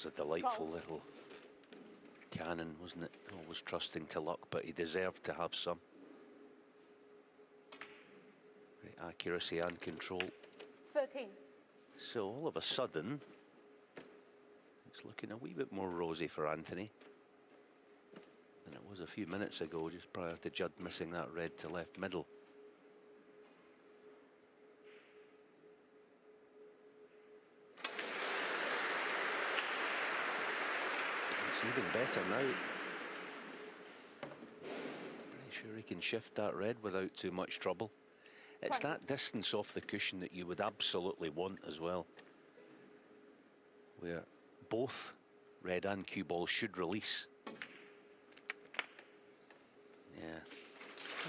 was a delightful little cannon, wasn't it? Always trusting to luck, but he deserved to have some. Great accuracy and control. 13. So all of a sudden, it's looking a wee bit more rosy for Anthony than it was a few minutes ago, just prior to Judd missing that red to left middle. It's even better now. Pretty sure he can shift that red without too much trouble. It's that distance off the cushion that you would absolutely want as well, where both red and cue balls should release. Yeah,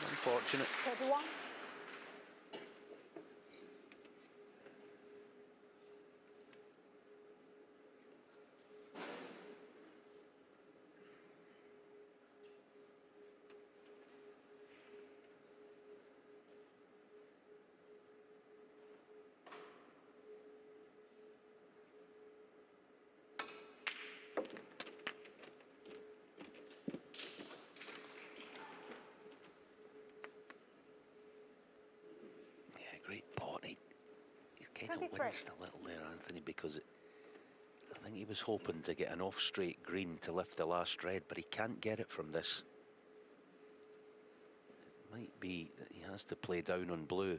unfortunate. 31. Great pot. He kind of winced a little there, Anthony, because I think he was hoping to get an off straight green to lift the last red, but he can't get it from this. It might be that he has to play down on blue.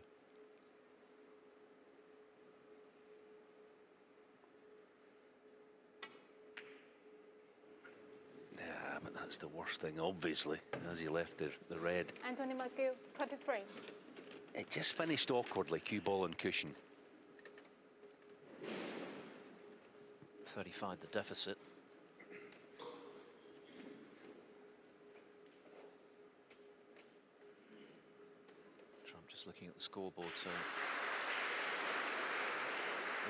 Yeah, but that's the worst thing, obviously, as he left the red. Anthony McGill, 23. It just finished awkwardly, cue ball and cushion. 35 the deficit. So I'm just looking at the scoreboard, so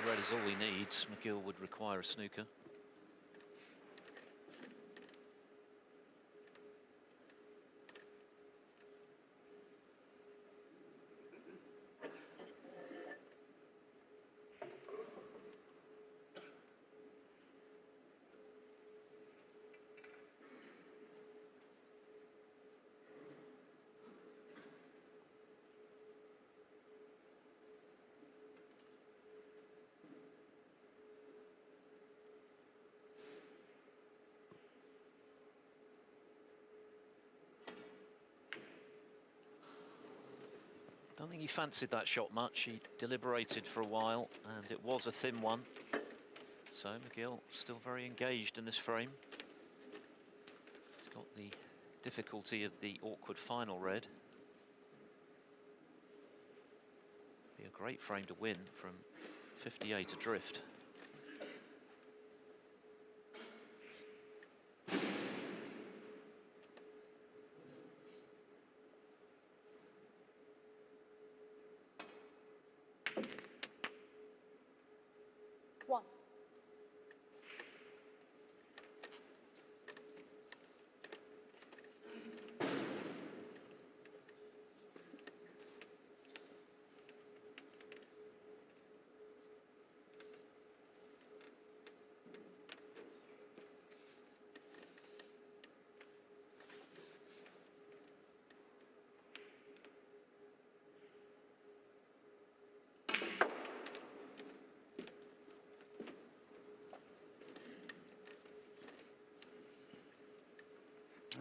the red is all he needs. McGill would require a snooker. Don't think he fancied that shot much. He deliberated for a while, and it was a thin one. So McGill still very engaged in this frame. He's got the difficulty of the awkward final red. Be a great frame to win from 58 adrift.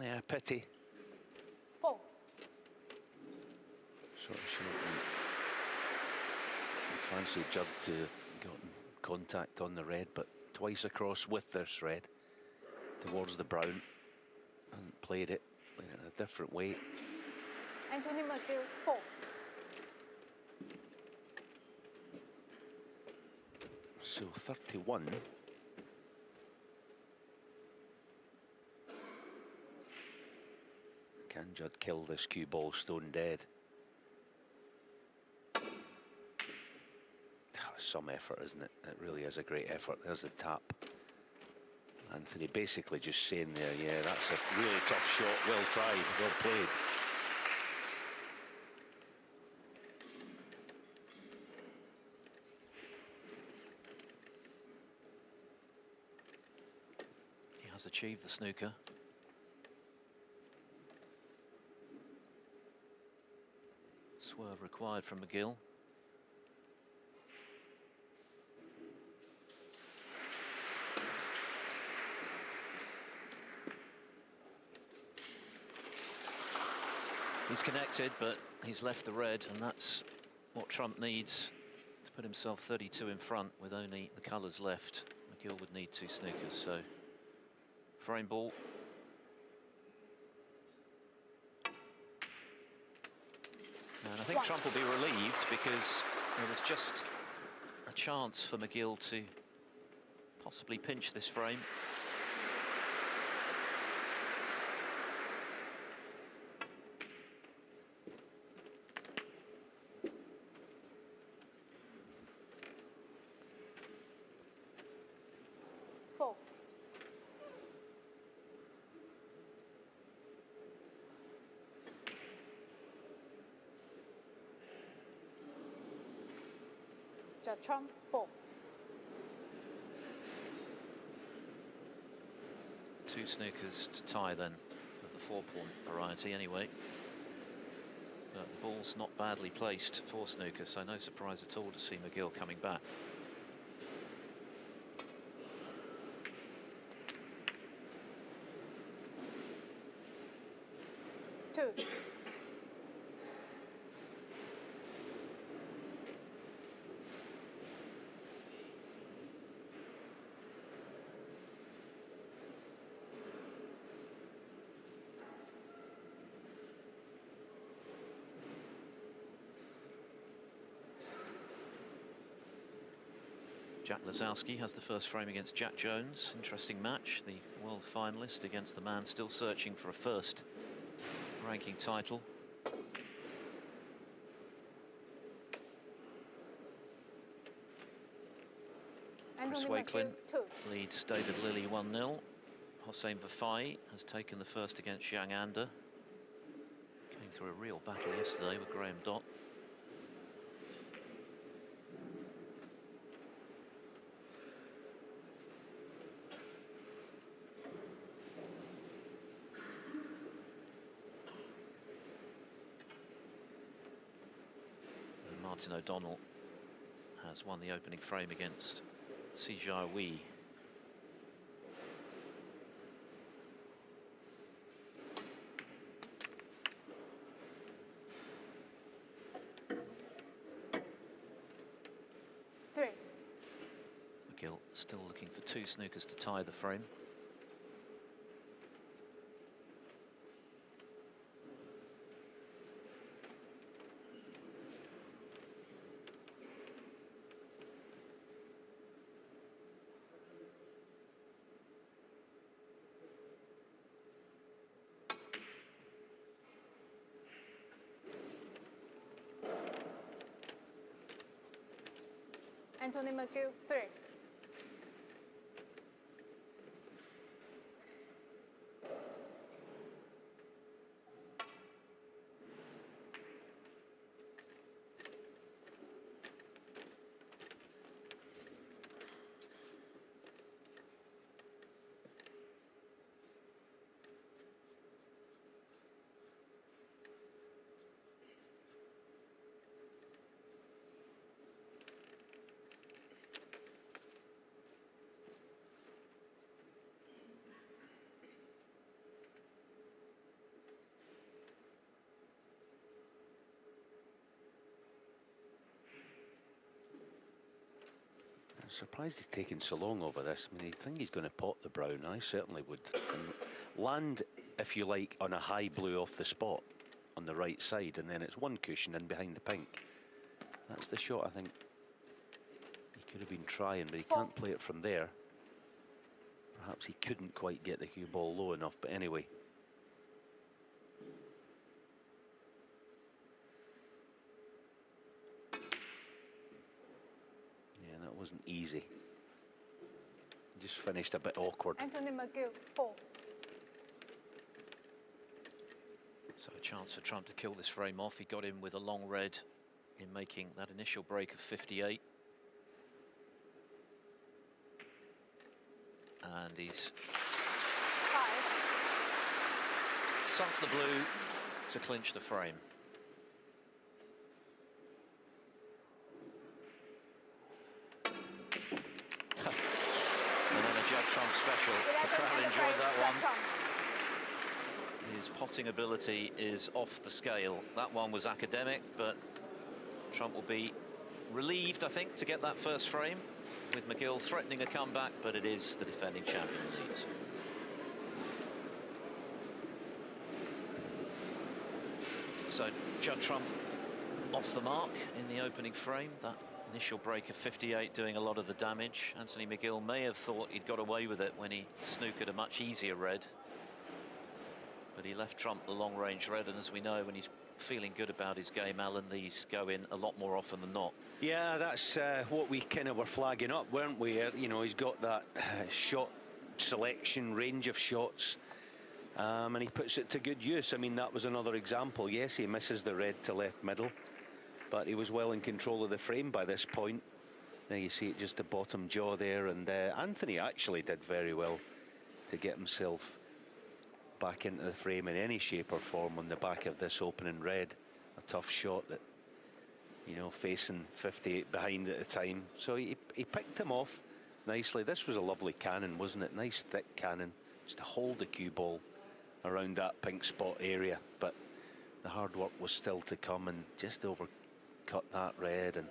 Yeah, pity. 4. Sort of short. I fancy Judd to have gotten contact on the red, but twice across with this red towards the brown and played it in a different way. Anthony McGill, 4. So 31. Can Judd kill this cue ball stone dead? Some effort, isn't it? It really is a great effort. There's the tap. Anthony basically just saying there, yeah, that's a really tough shot. Well tried, well played. has achieved the snooker. Swerve required from McGill. He's connected, but he's left the red, and that's what Trump needs to put himself 32 in front with only the colours left. McGill would need 2 snookers, so frame ball. And I think Trump will be relieved because there was just a chance for McGill to possibly pinch this frame. Judd Trump 4. 2 snookers to tie then, of the 4-point variety anyway. But the ball's not badly placed for snooker, so no surprise at all to see McGill coming back. Two. Jack Lazowski has the first frame against Jack Jones. Interesting match, the world finalist against the man still searching for a first ranking title. Chris Wakelin leads David Lilley 1-0. Hossein Vafai has taken the first against Zhang Anda. Came through a real battle yesterday with Graham Dott. Martin O'Donnell has won the opening frame against Si Jia-wei. McGill still looking for 2 snookers to tie the frame. Anthony McGill 3. I'm surprised he's taken so long over this. I mean, I think he's going to pot the brown. I certainly would. And land, if you like, on a high blue off the spot on the right side, and then it's one cushion in behind the pink. That's the shot I think he could have been trying, but he can't play it from there. Perhaps he couldn't quite get the cue ball low enough, but anyway. Yeah, that wasn't easy. Just finished a bit awkward. Anthony McGill 4. So a chance for Trump to kill this frame off. He got in with a long red in making that initial break of 58. And he's sunk the blue to clinch the frame. And then a Judd Trump special. The crowd enjoyed that one. His potting ability is off the scale. That one was academic, but Trump will be relieved, I think, to get that first frame, with McGill threatening a comeback, but it is the defending champion who leads. So Judd Trump off the mark in the opening frame. That initial break of 58 doing a lot of the damage. Anthony McGill may have thought he'd got away with it when he snookered a much easier red, but he left Trump the long-range red, and as we know, when he's feeling good about his game, Alan, these go in a lot more often than not. Yeah, that's what we kind of were flagging up, weren't we? You know, he's got that shot selection, range of shots, and he puts it to good use. I mean, that was another example. Yes, he misses the red to left middle, but he was well in control of the frame by this point. There you see it, just the bottom jaw there, and Anthony actually did very well to get himself back into the frame in any shape or form on the back of this opening red. A tough shot that, you know, facing 58 behind at the time. So he picked him off nicely. This was a lovely cannon, wasn't it? Nice thick cannon, just to hold the cue ball around that pink spot area. But the hard work was still to come, and just overcut that red. And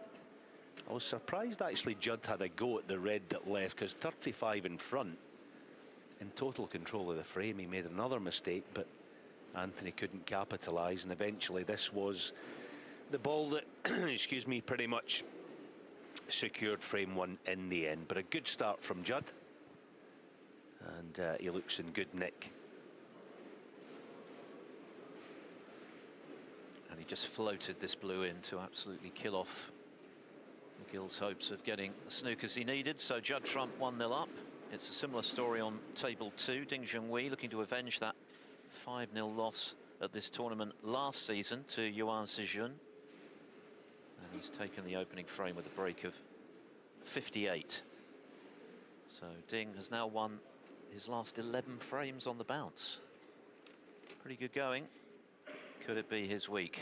I was surprised actually Judd had a go at the red that left, because 35 in front, in total control of the frame. He made another mistake, but Anthony couldn't capitalise, and eventually this was the ball that excuse me, pretty much secured frame one in the end. But a good start from Judd, and he looks in good nick. And he just floated this blue in to absolutely kill off McGill's hopes of getting the snookers he needed. So Judd Trump 1-0 up. It's a similar story on table 2. Ding Junhui looking to avenge that 5-0 loss at this tournament last season to Yuan Sijun. And he's taken the opening frame with a break of 58. So Ding has now won his last 11 frames on the bounce. Pretty good going. Could it be his week?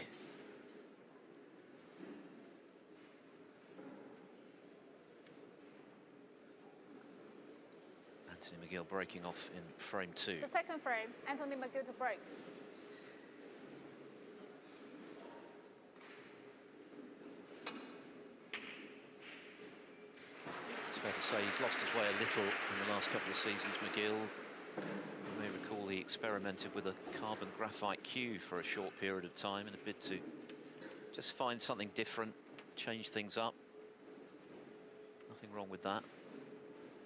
Anthony McGill breaking off in frame 2. The second frame, Anthony McGill to break. It's fair to say he's lost his way a little in the last couple of seasons, McGill. You may recall he experimented with a carbon graphite cue for a short period of time in a bid to just find something different, change things up. Nothing wrong with that.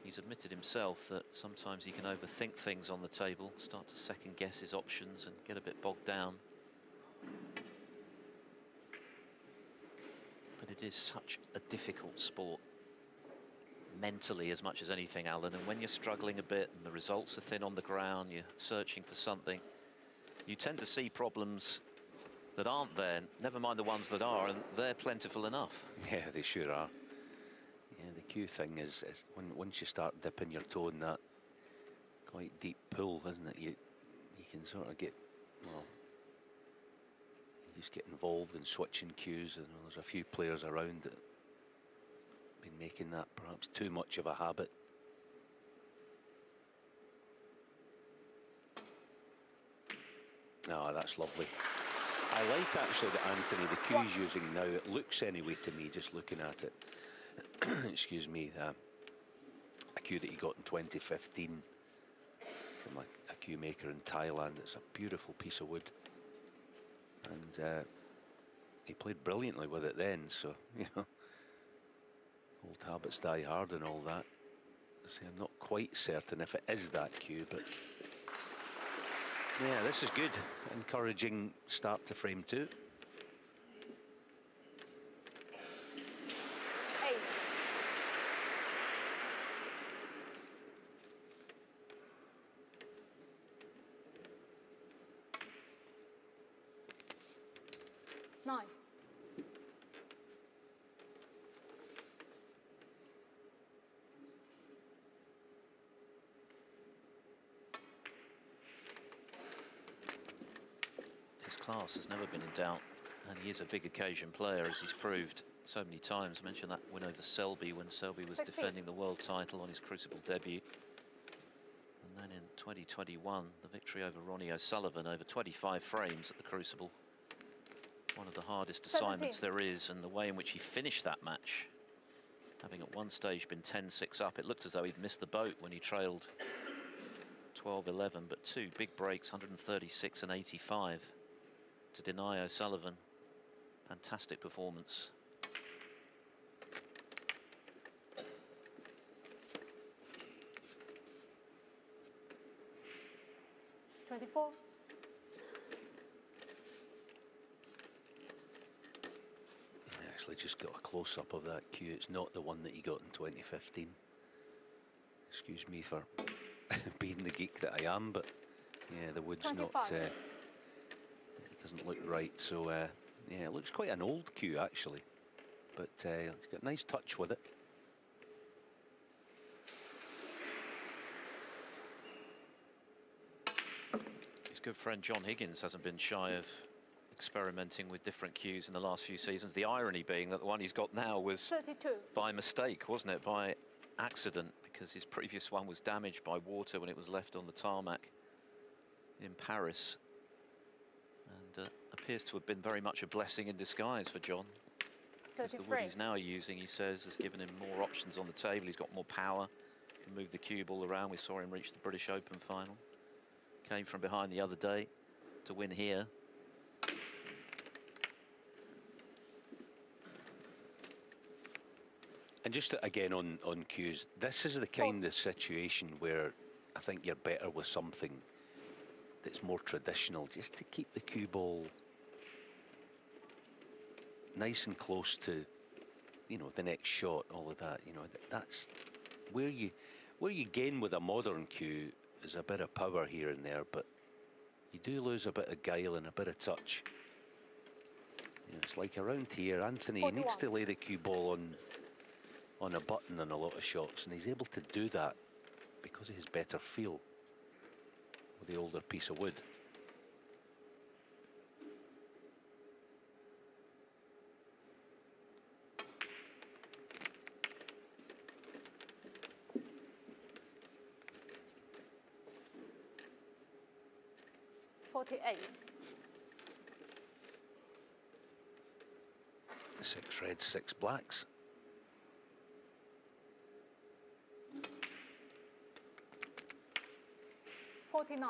He's admitted himself that sometimes he can overthink things on the table, start to second guess his options and get a bit bogged down. But it is such a difficult sport, mentally as much as anything, Alan. And when you're struggling a bit and the results are thin on the ground, you're searching for something, you tend to see problems that aren't there, never mind the ones that are, and they're plentiful enough. Yeah, they sure are. Yeah, the cue thing is once you start dipping your toe in that quite deep pool, isn't it? You can sort of get, well, you just get involved in switching cues, and there's a few players around that have been making that perhaps too much of a habit. Oh, that's lovely. I like actually that Anthony, the cue he's using now, it looks anyway to me, just looking at it, excuse me, a cue that he got in 2015 from a cue maker in Thailand. It's a beautiful piece of wood, and he played brilliantly with it then, so, you know, old habits die hard and all that. See, I'm not quite certain if it is that cue, but yeah, this is good. Encouraging start to frame 2. 8. Nine. class has never been in doubt, and he is a big occasion player, as he's proved so many times. I mentioned that win over Selby when Selby was 16. defending the world title on his Crucible debut. And then in 2021, the victory over Ronnie O'Sullivan over 25 frames at the Crucible. One of the hardest 17. assignments there is, and the way in which he finished that match, having at one stage been 10-6 up, it looked as though he'd missed the boat when he trailed 12-11, but two big breaks, 136 and 85, to deny O'Sullivan. Fantastic performance. $24. I actually just got a close-up of that cue. It's not the one that he got in 2015. Excuse me for being the geek that I am, but yeah, the wood's 25. not, it doesn't look right. So yeah, it looks quite an old cue actually, but it's got a nice touch with it. His good friend John Higgins hasn't been shy of experimenting with different cues in the last few seasons. The irony being that the one he's got now was 32. by mistake, wasn't it? By accident, because his previous one was damaged by water when it was left on the tarmac in Paris. And appears to have been very much a blessing in disguise for John. Because the wood 33. he's now using, he says, has given him more options on the table. He's got more power, can move the cue ball around. We saw him reach the British Open final. Came from behind the other day to win here. And just again on cues, this is the kind of situation where I think you're better with something that's more traditional, just to keep the cue ball nice and close to, you know, the next shot, all of that. You know, that's where you gain with a modern cue is a bit of power here and there, but you do lose a bit of guile and a bit of touch. You know, it's like around here, Anthony 41. needs to lay the cue ball on a button on a lot of shots, and he's able to do that because of his better feel with the older piece of wood. $48. 6 reds, 6 blacks. $49.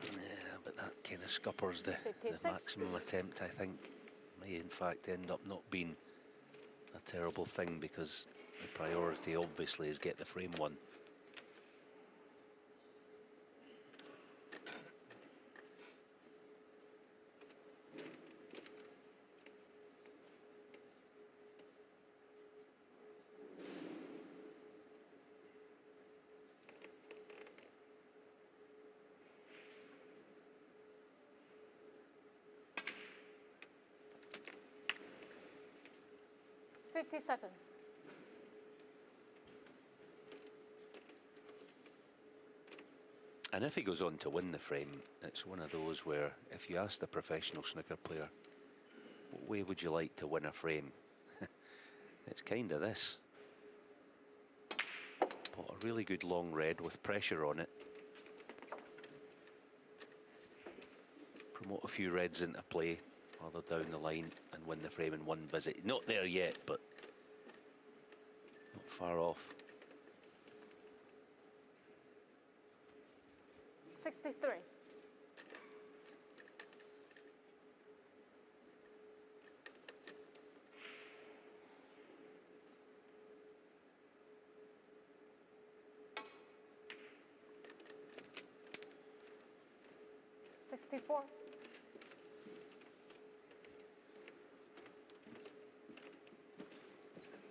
Yeah, but that kind of scuppers the 56. maximum attempt, I think. May in fact end up not being a terrible thing, because the priority obviously is get the frame one. $57. And if he goes on to win the frame, it's one of those where if you asked a professional snooker player, what way would you like to win a frame? It's kind of this. Put a really good long red with pressure on it. Promote a few reds into play further down the line and win the frame in one visit. Not there yet, but not far off. 63. $64.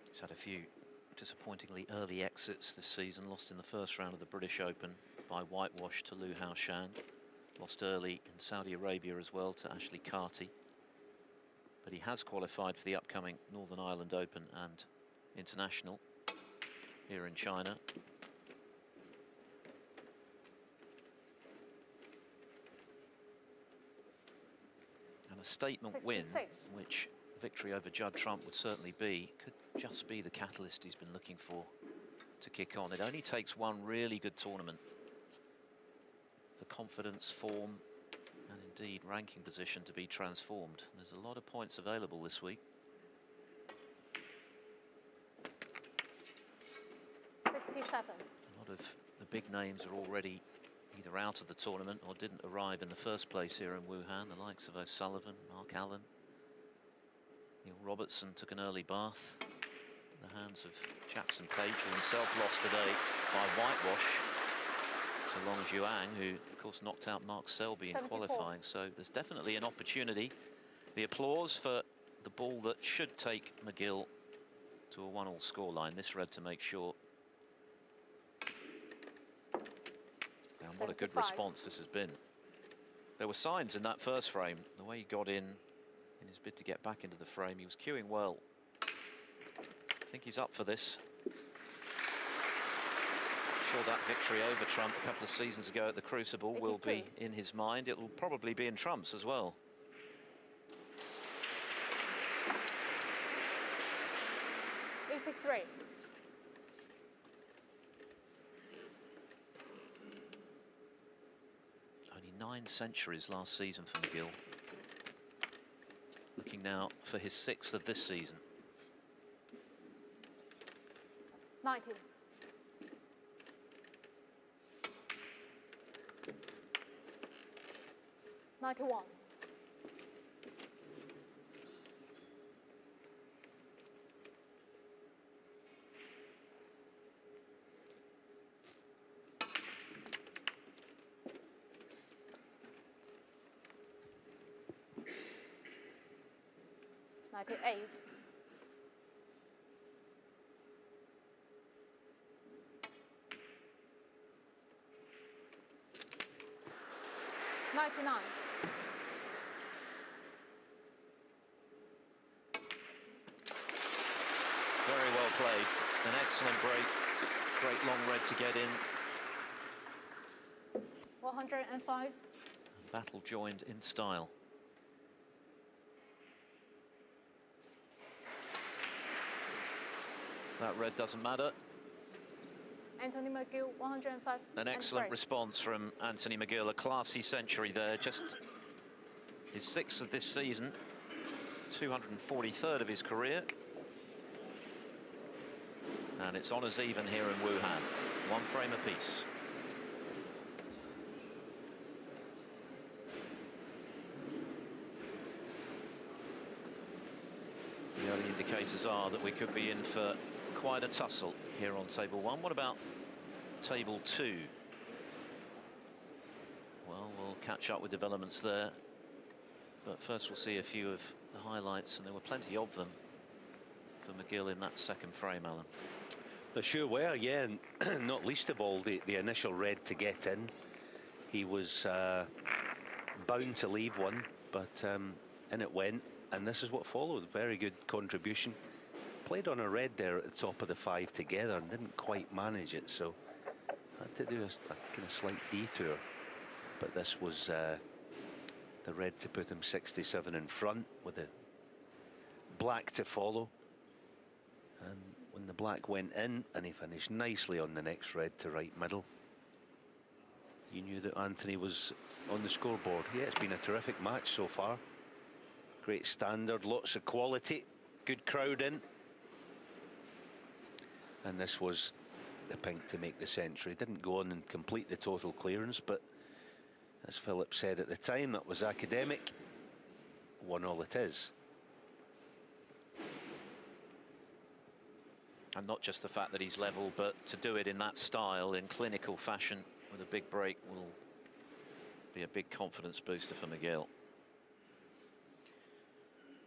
He's had a few disappointingly early exits this season, lost in the first round of the British Open by whitewash to Liu Hao Shan. Lost early in Saudi Arabia as well to Ashley Carty. But he has qualified for the upcoming Northern Ireland Open and International here in China. And a statement 66. win, which victory over Judd Trump would certainly be, could just be the catalyst he's been looking for to kick on. It only takes one really good tournament for confidence, form, and indeed ranking position to be transformed. There's a lot of points available this week. 67. A lot of the big names are already either out of the tournament or didn't arrive in the first place here in Wuhan. The likes of O'Sullivan, Mark Allen, Neil Robertson took an early bath in the hands of Jackson Page, who himself lost today by whitewash to Long Zhuang, who of course knocked out Mark Selby in 74. qualifying. So there's definitely an opportunity. The applause for the ball that should take McGill to a 1-all scoreline. This red to make sure. And what a good 75. response this has been. There were signs in that first frame, the way he got in his bid to get back into the frame. He was cueing well. I think he's up for this. Sure, that victory over Trump a couple of seasons ago at the Crucible will be in his mind. It will probably be in Trump's as well. $83. Only 9 centuries last season for McGill. Looking now for his 6th of this season. 90. 91. 98. 99. Very well played. An excellent break. Great long red to get in. 105. Battle joined in style. That red doesn't matter. Anthony McGill, 105. An excellent response from Anthony McGill. A classy century there. Just his 6th of this season. 243rd of his career. And it's honours even here in Wuhan. 1 frame apiece. The early indicators are that we could be in for quite a tussle here on table 1. What about table 2? Well, we'll catch up with developments there. But first we'll see a few of the highlights, and there were plenty of them for McGill in that second frame, Alan. There sure were, yeah, and not least of all the initial red to get in. He was bound to leave one, but in it went, and this is what followed. Very good contribution. Played on a red there at the top of the 5 together and didn't quite manage it, so had to do a kind of slight detour. But this was the red to put him 67 in front with the black to follow. And when the black went in and he finished nicely on the next red to right middle, you knew that Anthony was on the scoreboard. Yeah, it's been a terrific match so far. Great standard, lots of quality, good crowd in. And this was the pink to make the century. Didn't go on and complete the total clearance, but as Philip said at the time, that was academic. 1-all it is. And not just the fact that he's level, but to do it in that style, in clinical fashion, with a big break, will be a big confidence booster for McGill.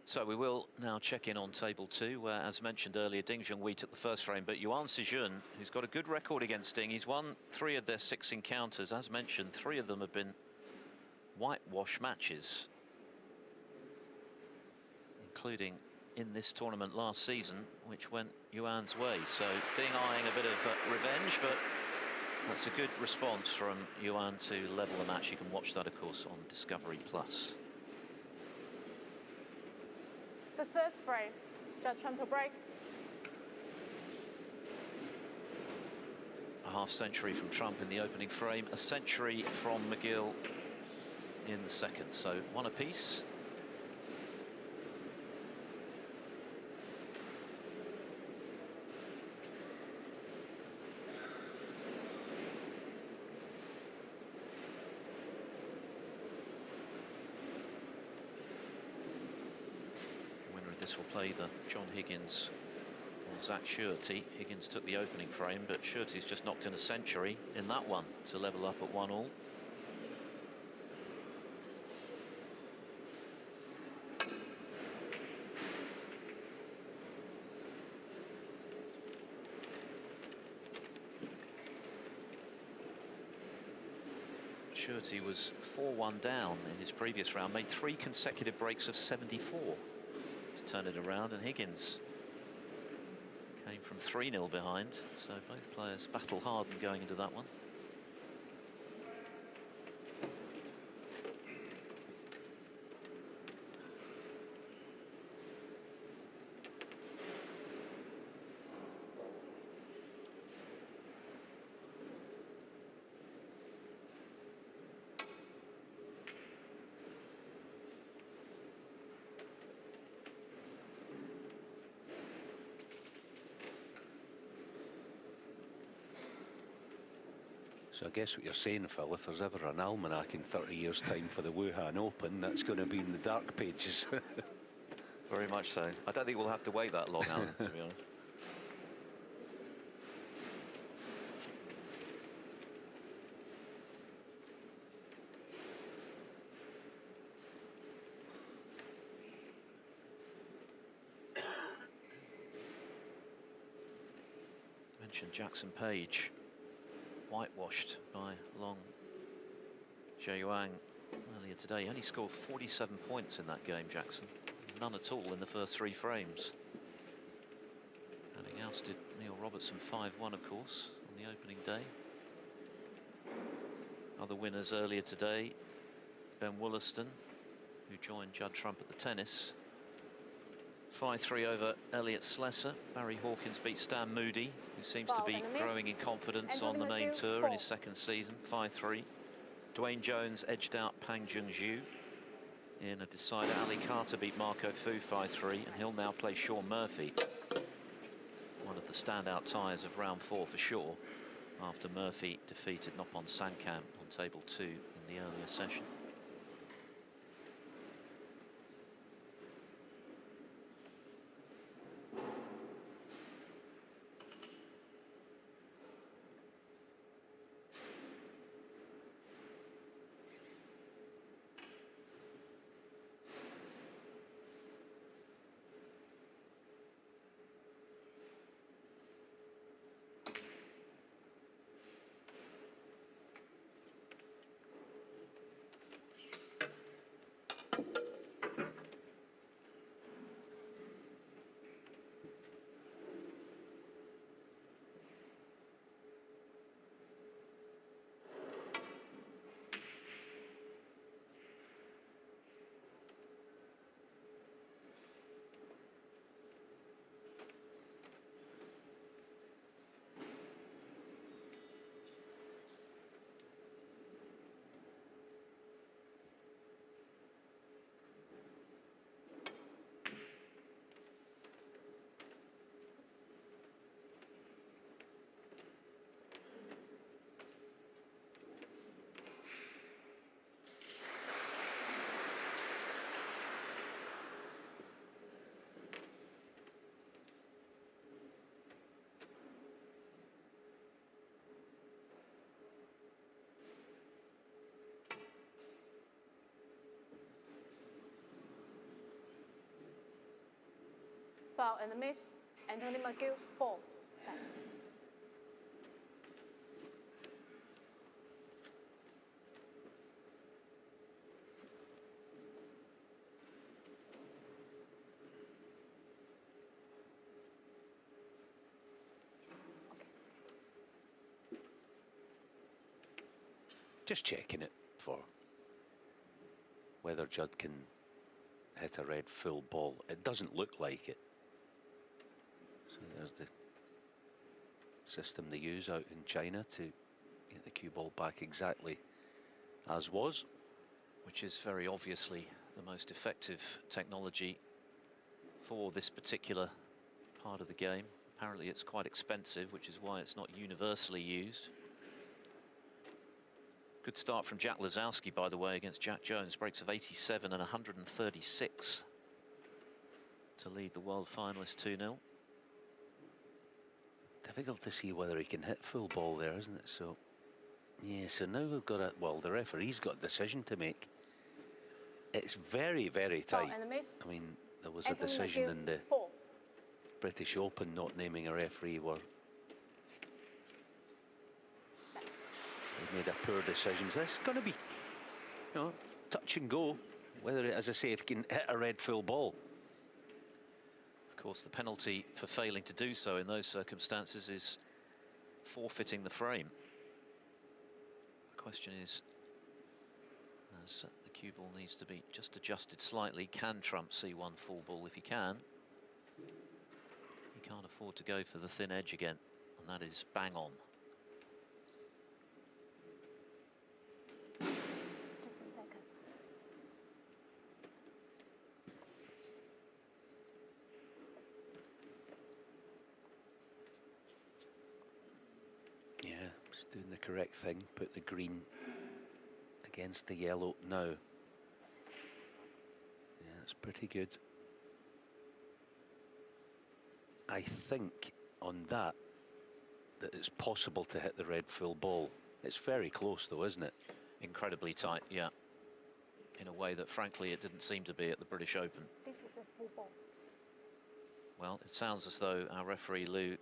So we will now check in on table 2, where, as mentioned earlier, Ding Junhui took the first frame, but Yuan Sijun, who's got a good record against Ding, he's won 3 of their 6 encounters. As mentioned, 3 of them have been whitewash matches, including in this tournament last season, which went Yuan's way. So Ding eyeing a bit of revenge, but that's a good response from Yuan to level the match. You can watch that, of course, on Discovery Plus. The third frame, Judd Trump to break. A half century from Trump in the opening frame, a century from McGill in the second. So one apiece. This will play the John Higgins or Zach Shurty. Higgins took the opening frame, but Shurty's just knocked in a century in that one to level up at 1-all. Shurty was 4-1 down in his previous round, made 3 consecutive breaks of 74. Turn it around, and Higgins came from 3-0 behind, so both players battle hard in going into that one. So I guess what you're saying, Phil, if there's ever an almanac in 30 years' time for the Wuhan Open, that's going to be in the dark pages. Very much so. I don't think we'll have to wait that long, Alan, to be honest. Mentioned Jackson Page. Whitewashed by Long Zheyuang earlier today. He only scored 47 points in that game, Jackson. None at all in the first 3 frames. Having ousted Neil Robertson 5-1, of course, on the opening day. Other winners earlier today, Ben Wollaston, who joined Judd Trump at the tennis. 5-3 over Elliot Slessor. Barry Hawkins beat Stan Moody, who seems to be growing in confidence on the main tour in his second season. 5-3. Dwayne Jones edged out Pang Junju in a decider. Ali Carter beat Marco Fu 5-3, and he'll now play Sean Murphy. One of the standout ties of round 4 for sure, after Murphy defeated Noppon Sankam on table 2 in the earlier session. Foul and a miss. Anthony McGill, 4. Just checking it for whether Judd can hit a red full ball. It doesn't look like it. So there's the system they use out in China to get the cue ball back exactly as was. Which is very obviously the most effective technology for this particular part of the game. Apparently it's quite expensive, which is why it's not universally used. Good start from Jack Lazowski, by the way, against Jack Jones. Breaks of 87 and 136 to lead the world finalist 2-0. Difficult to see whether he can hit full ball there, isn't it? So, yeah, so now we've got well, the referee's got a decision to make. It's very, very tight. And a miss. I mean, there was a decision in the British Open not naming a referee where they made a poor decision. So this is going to be, you know, touch and go. Whether, as I say, if he can hit a red full ball. Of course, the penalty for failing to do so in those circumstances is forfeiting the frame. The question is, as the cue ball needs to be just adjusted slightly, can Trump see one full ball? If he can, he can't afford to go for the thin edge again, and that is bang on. Just a second. Yeah, he's doing the correct thing. Put the green against the yellow now. Yeah, it's pretty good. I think on that it's possible to hit the red full ball. It's very close though, isn't it? Incredibly tight, yeah. In a way that, frankly, it didn't seem to be at the British Open. This is a full ball. Well, it sounds as though our referee, Liu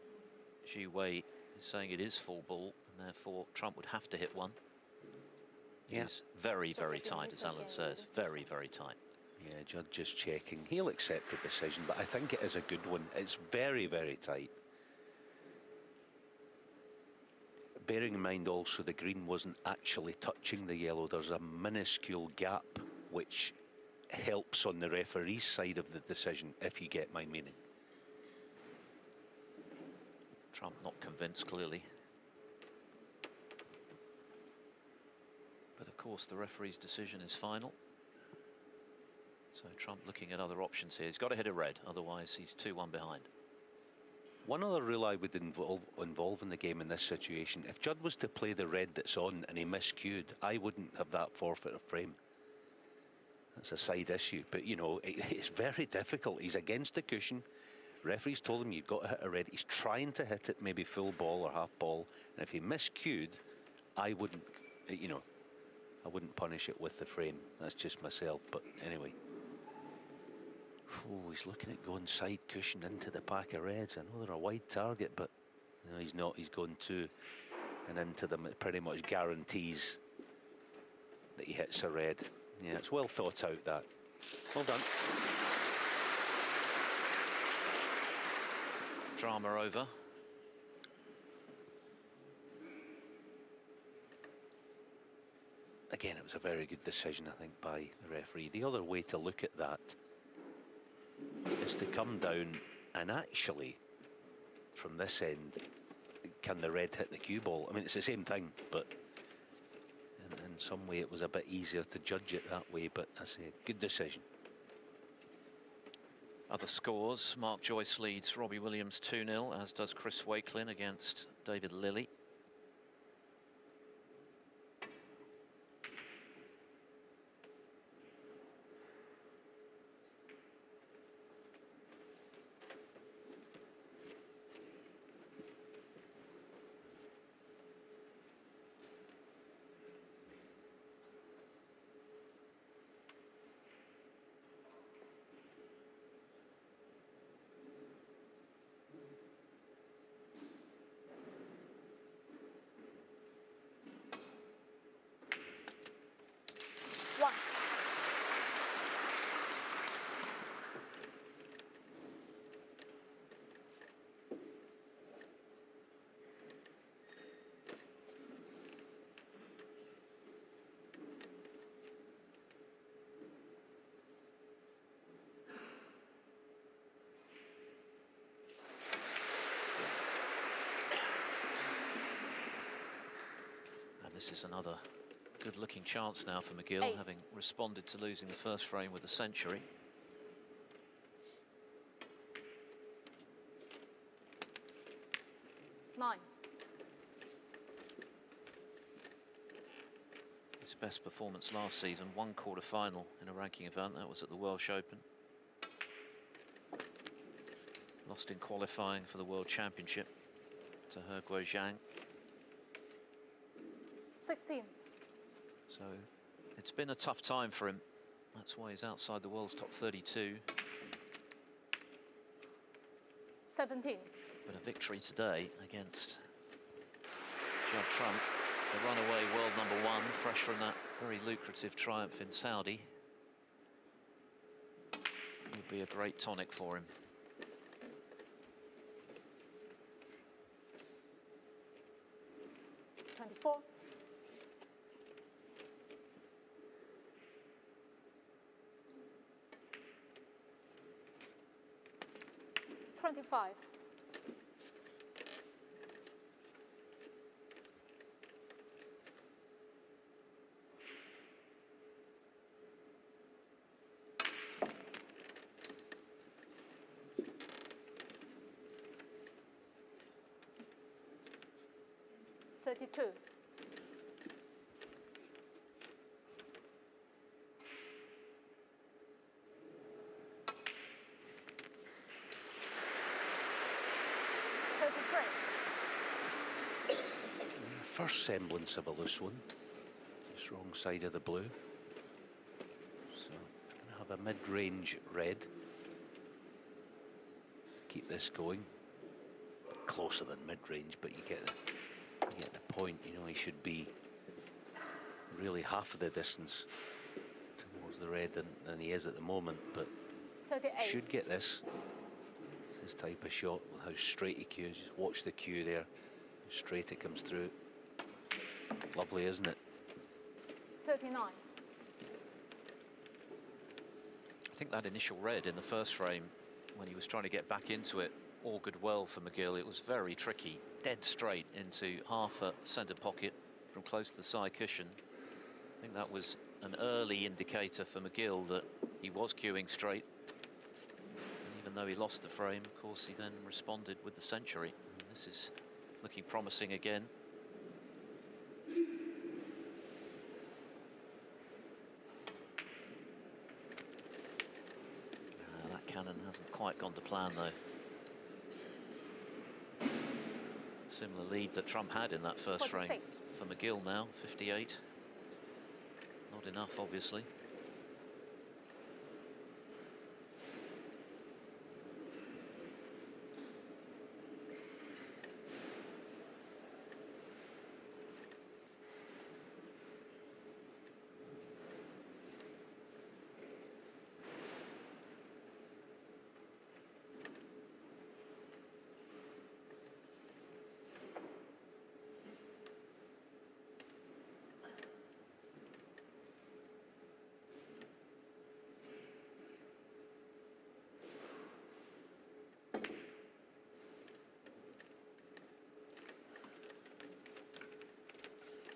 Ji-wei, is saying it is full ball, and therefore Trump would have to hit one. Yeah. It's very, very tight, as Alan says. Very, very tight. Yeah, Judd just checking. He'll accept the decision, but I think it is a good one. It's very, very tight. Bearing in mind also the green wasn't actually touching the yellow. There's a minuscule gap which helps on the referee's side of the decision, if you get my meaning. Trump not convinced, clearly. But of course the referee's decision is final. So Trump looking at other options here. He's got to hit a red, otherwise he's 2-1 behind. One other rule I would involve in the game in this situation: if Judd was to play the red that's on and he miscued, I wouldn't have that forfeit of frame. That's a side issue, but you know, it's very difficult. He's against the cushion. Referee's told him you've got to hit a red. He's trying to hit it maybe full ball or half ball, and if he miscued, I wouldn't, you know, I wouldn't punish it with the frame. That's just myself, but anyway. Oh, he's looking at going side cushion into the pack of reds. I know they're a wide target, but no, he's not. He's going two and into them. It pretty much guarantees that he hits a red. Yeah, it's well thought out, that. Well done. Drama over. Again, it was a very good decision, I think, by the referee. The other way to look at that is to come down and actually, from this end, can the red hit the cue ball? I mean, it's the same thing, but in some way it was a bit easier to judge it that way, but I say, good decision. Other scores: Mark Joyce leads Robbie Williams 2-0, as does Chris Wakelin against David Lilley. this is another good-looking chance now for McGill, 8. having responded to losing the first frame with a century. Nine. His best performance last season, one quarter-final in a ranking event. That was at the Welsh Open. Lost in qualifying for the World Championship to He Guozhang. 16. So it's been a tough time for him. That's why he's outside the world's top 32. 17. But a victory today against Judd, the runaway world #1, fresh from that very lucrative triumph in Saudi, would be a great tonic for him. Twenty-four. 25. 32. 33. First semblance of a loose one. Just wrong side of the blue. So gonna have a mid-range red. Keep this going. Closer than mid-range, but you get the point. You know, he should be really half of the distance towards the red than he is at the moment, but 38. should get this. This type of shot with how straight he cues. Just watch the cue there. How straight it comes through. Lovely, isn't it? 39. I think that initial red in the first frame, when he was trying to get back into it, augured well for McGill. It was very tricky, dead straight into half a centre pocket from close to the side cushion. I think that was an early indicator for McGill that he was cueing straight. And even though he lost the frame, of course, he then responded with the century. And this is looking promising again. That cannon hasn't quite gone to plan, though. Similar lead that Trump had in that first 46. frame for McGill now, 58. Not enough, obviously.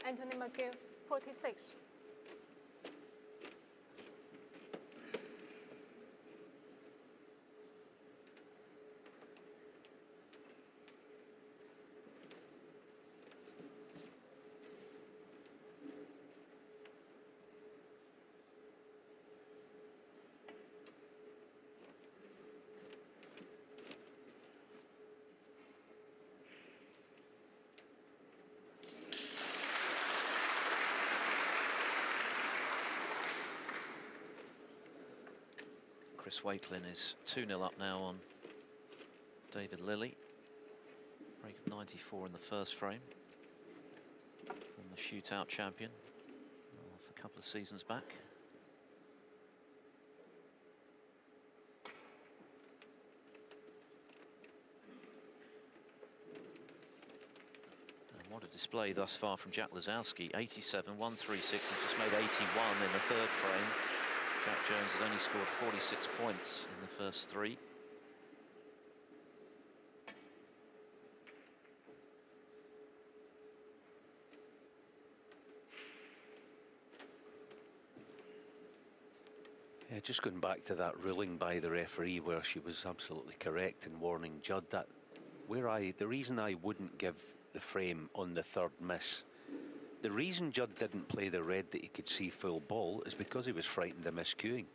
Anthony McGill, 46. Chris Wakelin is 2-0 up now on David Lilley. Break of 94 in the first frame from the shootout champion of a couple of seasons back. And what a display thus far from Jack Lazowski. 87, 136, he's just made 81 in the third frame. Jack Jones has only scored 46 points in the first three. Yeah, just going back to that ruling by the referee where she was absolutely correct in warning Judd, that the reason I wouldn't give the frame on the third miss, the reason Judd didn't play the red that he could see full ball is because he was frightened of miscuing.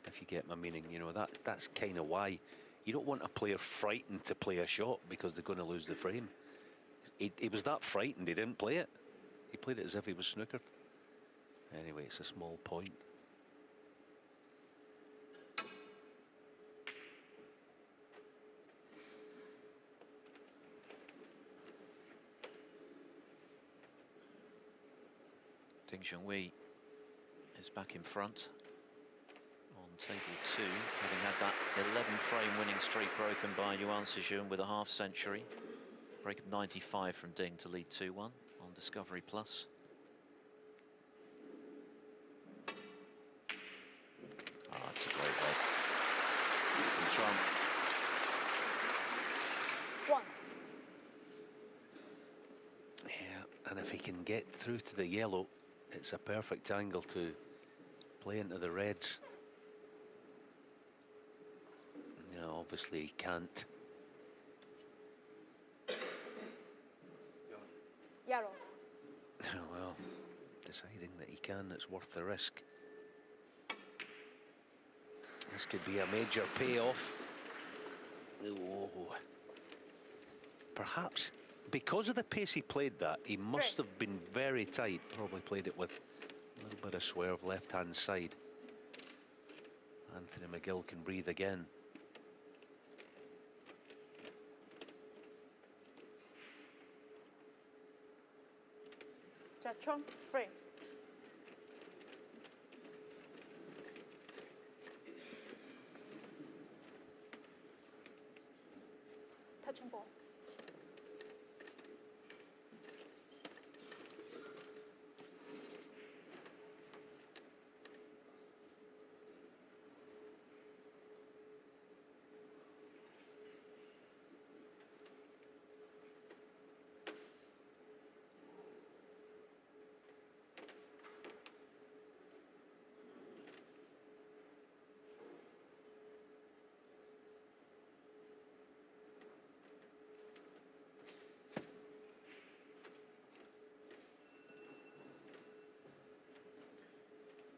If you get my meaning, you know, that's kind of why. You don't want a player frightened to play a shot because they're going to lose the frame. He was that frightened, he didn't play it. He played it as if he was snookered. Anyway, it's a small point. Ding Junhui is back in front on table 2, having had that 11-frame winning streak broken by Yuan Sijun with a half century. Break of 95 from Ding to lead 2-1 on Discovery Plus. Oh, that's a great red. In Trump. 1. Yeah, and if he can get through to the yellow, it's a perfect angle to play into the reds. No, obviously he can't. Yellow. Well, deciding that he can, it's worth the risk. This could be a major payoff. Oh. Perhaps because of the pace he played that, he must have been very tight. Probably played it with a little bit of swerve left-hand side. Anthony McGill can breathe again. Just Trump, free. Touching ball.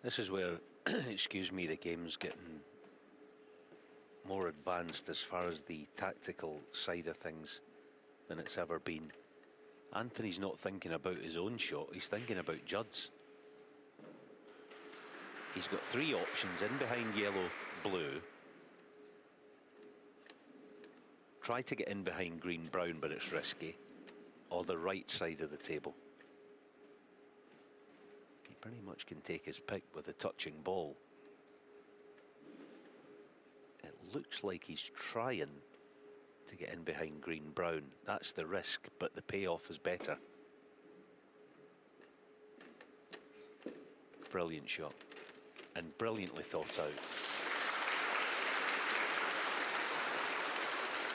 This is where, excuse me, the game's getting more advanced as far as the tactical side of things than it's ever been. Anthony's not thinking about his own shot, he's thinking about Judd's. He's got 3 options: in behind yellow, blue. Try to get in behind green, brown, but it's risky. Or the right side of the table. He pretty much can take his pick with a touching ball. It looks like he's trying to get in behind green, brown. That's the risk, but the payoff is better. Brilliant shot. And brilliantly thought out.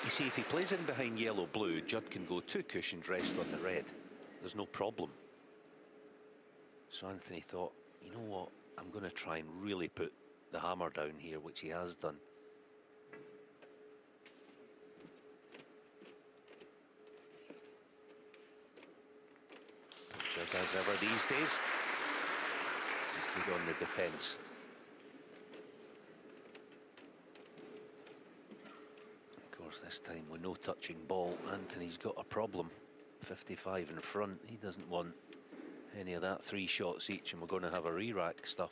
You see, if he plays in behind yellow, blue, Judd can go 2 cushions, rest on the red. There's no problem. So Anthony thought, you know what, I'm going to try and really put the hammer down here, which he has done. Judd as ever these days. He's good on the defence. Of course, this time with no touching ball, Anthony's got a problem. 55 in front, he doesn't want any of that. 3 shots each and we're going to have a re-rack stuff.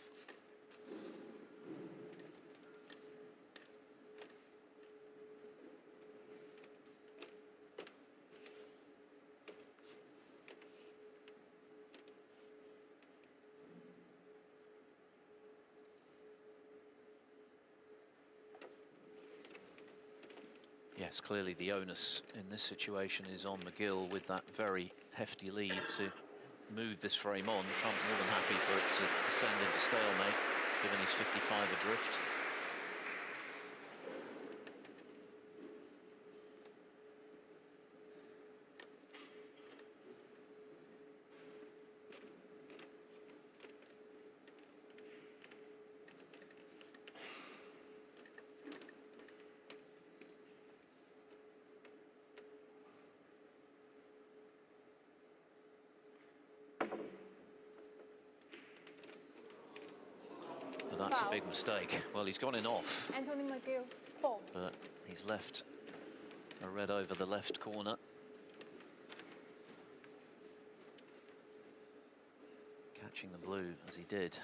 Yes, clearly the onus in this situation is on McGill with that very hefty lead to move this frame on. Trump more than happy for it to descend into stalemate, given he's 55 adrift. That's a Foul. big mistake. Well, he's gone in off, Anthony McGill, 4. but he's left a red over the left corner. Catching the blue as he did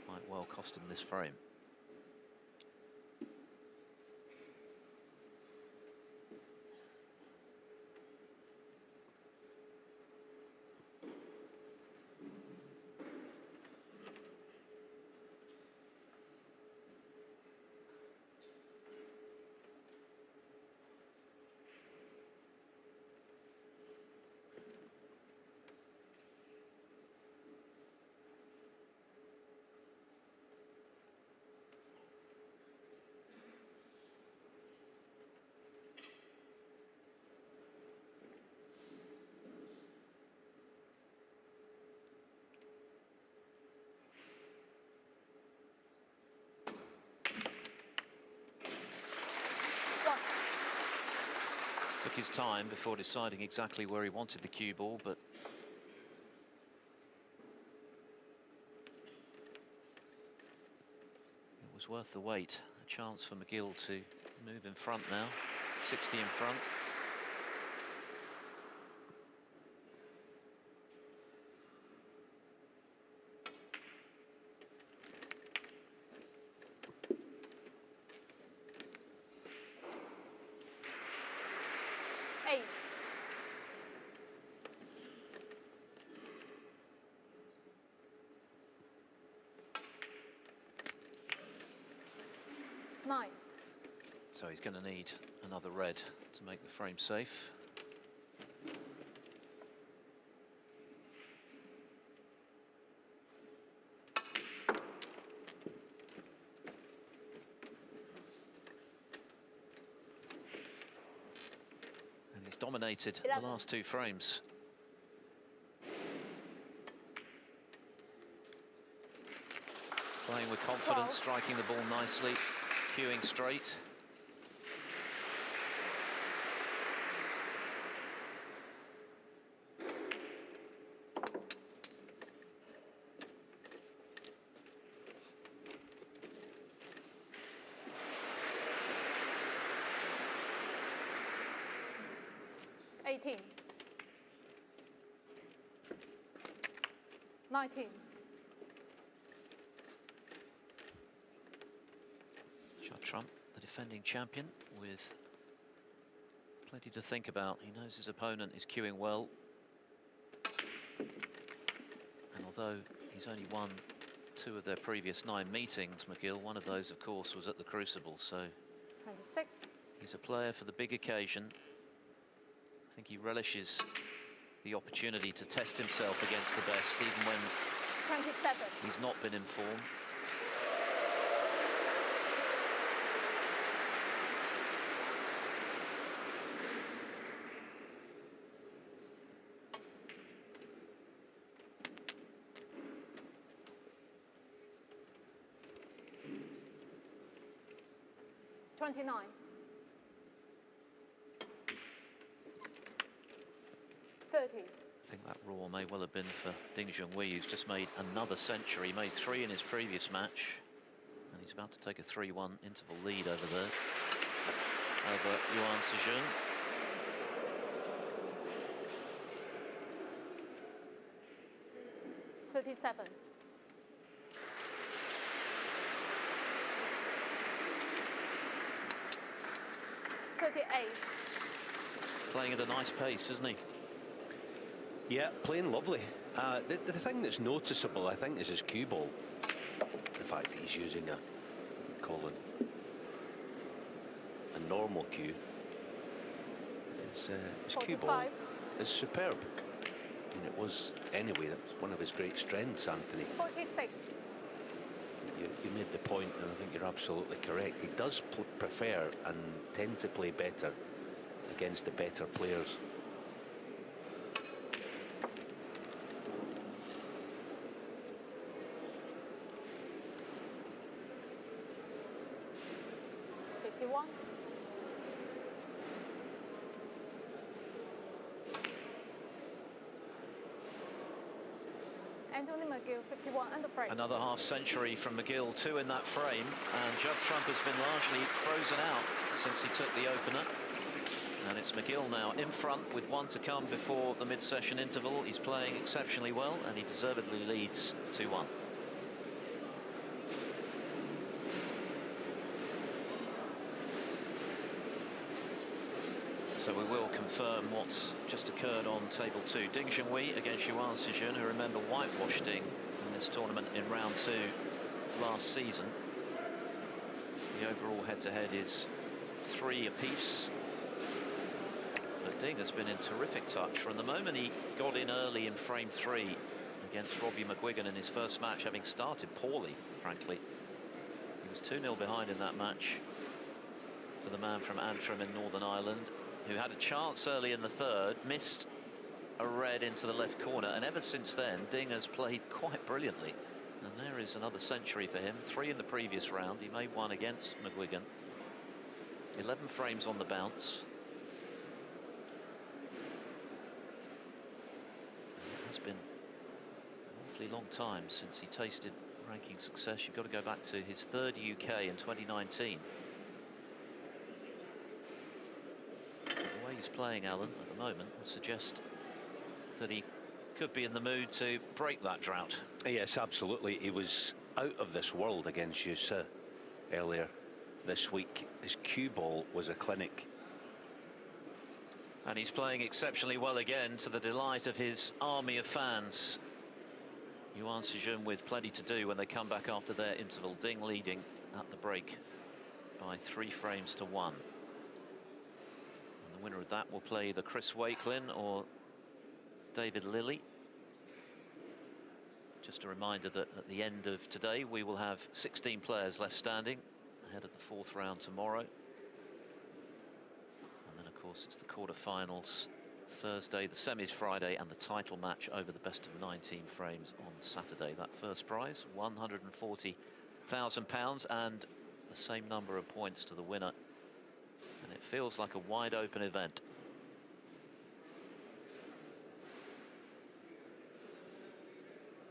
might well cost him this frame. Took his time before deciding exactly where he wanted the cue ball, but it was worth the wait. A chance for McGill to move in front now. 60 in front. So he's going to need another red to make the frame safe. And he's dominated the last 2 frames. Playing with confidence, striking the ball nicely, cueing straight. $18. 19. Judd, the defending champion, with plenty to think about. He knows his opponent is cueing well. And although he's only won 2 of their previous 9 meetings, McGill, one of those, of course, was at the Crucible. So 26. He's a player for the big occasion. I think he relishes the opportunity to test himself against the best, even when 27. he's not been in form. $29. 30. I think that raw may well have been for Ding Junhui, who's just made another century. He made 3 in his previous match, and he's about to take a 3-1 interval lead over there, over Yuan Sejun. $37. 38. Playing at a nice pace, isn't he? Yeah, playing lovely. The thing that's noticeable, I think, is his cue ball. The fact that he's using a normal cue. His cue ball is superb. And it was, anyway, that was one of his great strengths, Anthony. 46. You made the point, and I think you're absolutely correct. He does prefer and tend to play better against the better players. Anthony McGill, 51 under frame. Another half century from McGill, 2 in that frame, and Judd Trump has been largely frozen out since he took the opener. And it's McGill now in front with 1 to come before the mid-session interval. He's playing exceptionally well, and he deservedly leads 2-1. So we will confirm what's just occurred on table 2. Ding Junhui against Yuan Sijun, who, remember, whitewashed Ding in this tournament in round 2 last season. The overall head-to-head is 3 apiece. But Ding has been in terrific touch from the moment he got in early in frame 3 against Robbie McGuigan in his first match, having started poorly, frankly. He was 2-0 behind in that match to the man from Antrim in Northern Ireland, who had a chance early in the third, missed a red into the left corner, and ever since then Ding has played quite brilliantly. And there is another century for him. 3 in the previous round. He made 1 against McGuigan. 11 frames on the bounce. It has been an awfully long time since he tasted ranking success. You've got to go back to his 3rd UK in 2019. The way he's playing, Alan, at the moment would suggest that he could be in the mood to break that drought. Yes, absolutely. He was out of this world against Yusa earlier this week. His cue ball was a clinic. And he's playing exceptionally well again, to the delight of his army of fans. Yuan Sijun with plenty to do when they come back after their interval. Ding leading at the break by 3 frames to 1. Winner of that will play either Chris Wakelin or David Lilley. Just a reminder that at the end of today we will have 16 players left standing ahead of the 4th round tomorrow. And then of course it's the quarter-finals Thursday, the semis Friday, and the title match over the best of 19 frames on Saturday. That first prize, £140,000, and the same number of points to the winner. And it feels like a wide open event.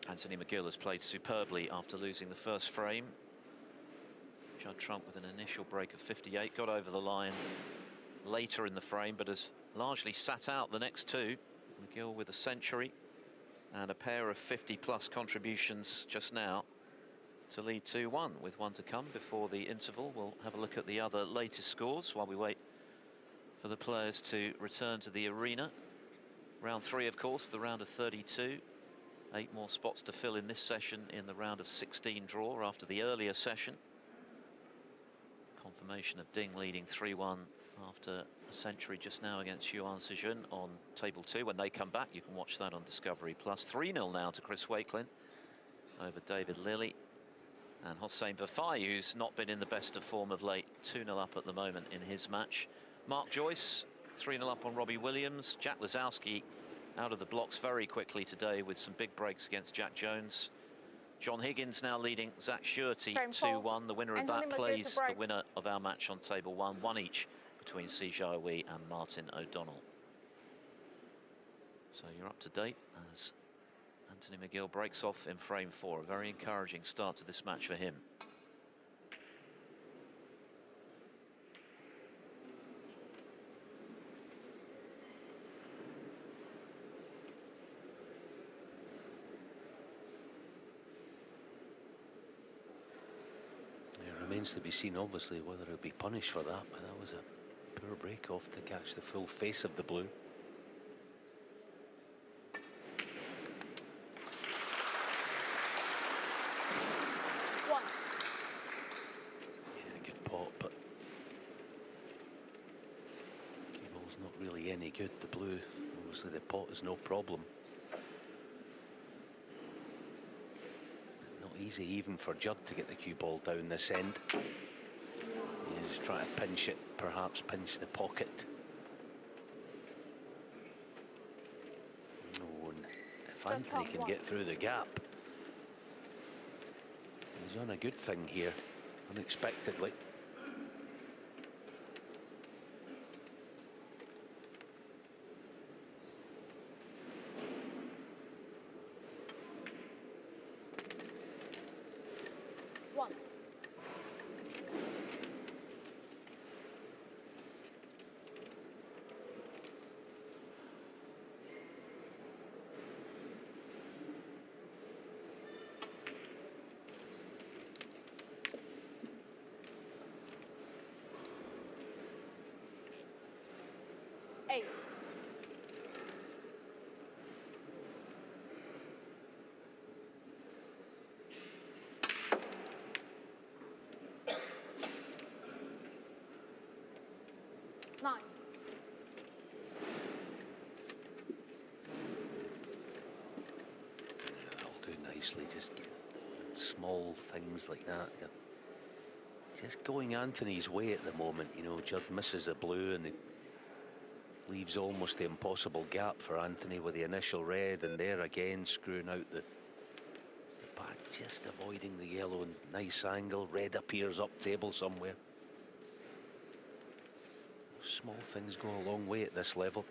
Anthony McGill has played superbly after losing the first frame. Judd Trump with an initial break of 58, got over the line later in the frame, but has largely sat out the next 2. McGill with a century and a pair of 50-plus contributions just now to lead 2-1 with 1 to come before the interval. We'll have a look at the other latest scores while we wait for the players to return to the arena. Round 3, of course, the round of 32. 8 more spots to fill in this session in the round of 16 draw after the earlier session. Confirmation of Ding leading 3-1 after a century just now against Yuan Sijun on table 2. When they come back, you can watch that on Discovery Plus. 3-0 now to Chris Wakelin over David Lilley. And Hossein Vafai, who's not been in the best of form of late, 2-0 up at the moment in his match. Mark Joyce, 3-0 up on Robbie Williams. Jack Lazowski out of the blocks very quickly today with some big breaks against Jack Jones. John Higgins now leading Zach Shurty 2-1. The winner of that plays the winner of our match on table 1. 1 each between Si Jiahui and Martin O'Donnell. So you're up to date as Anthony McGill breaks off in frame 4. A very encouraging start to this match for him. It remains to be seen, obviously, whether he'll be punished for that, but that was a poor break off to catch the full face of the blue. Any good. The blue, obviously the pot is no problem. Not easy even for Judd to get the cue ball down this end. He's trying to pinch it, perhaps pinch the pocket. Oh, and if Anthony can get through the gap, he's on a good thing here, unexpectedly. 8. Nine. That'll do nicely, just get small things like that. Yeah. Just going Anthony's way at the moment, you know. Judd misses a blue and it leaves almost the impossible gap for Anthony with the initial red, and there again screwing out the back, just avoiding the yellow. And nice angle, red appears up table somewhere. Small things go a long way at this level.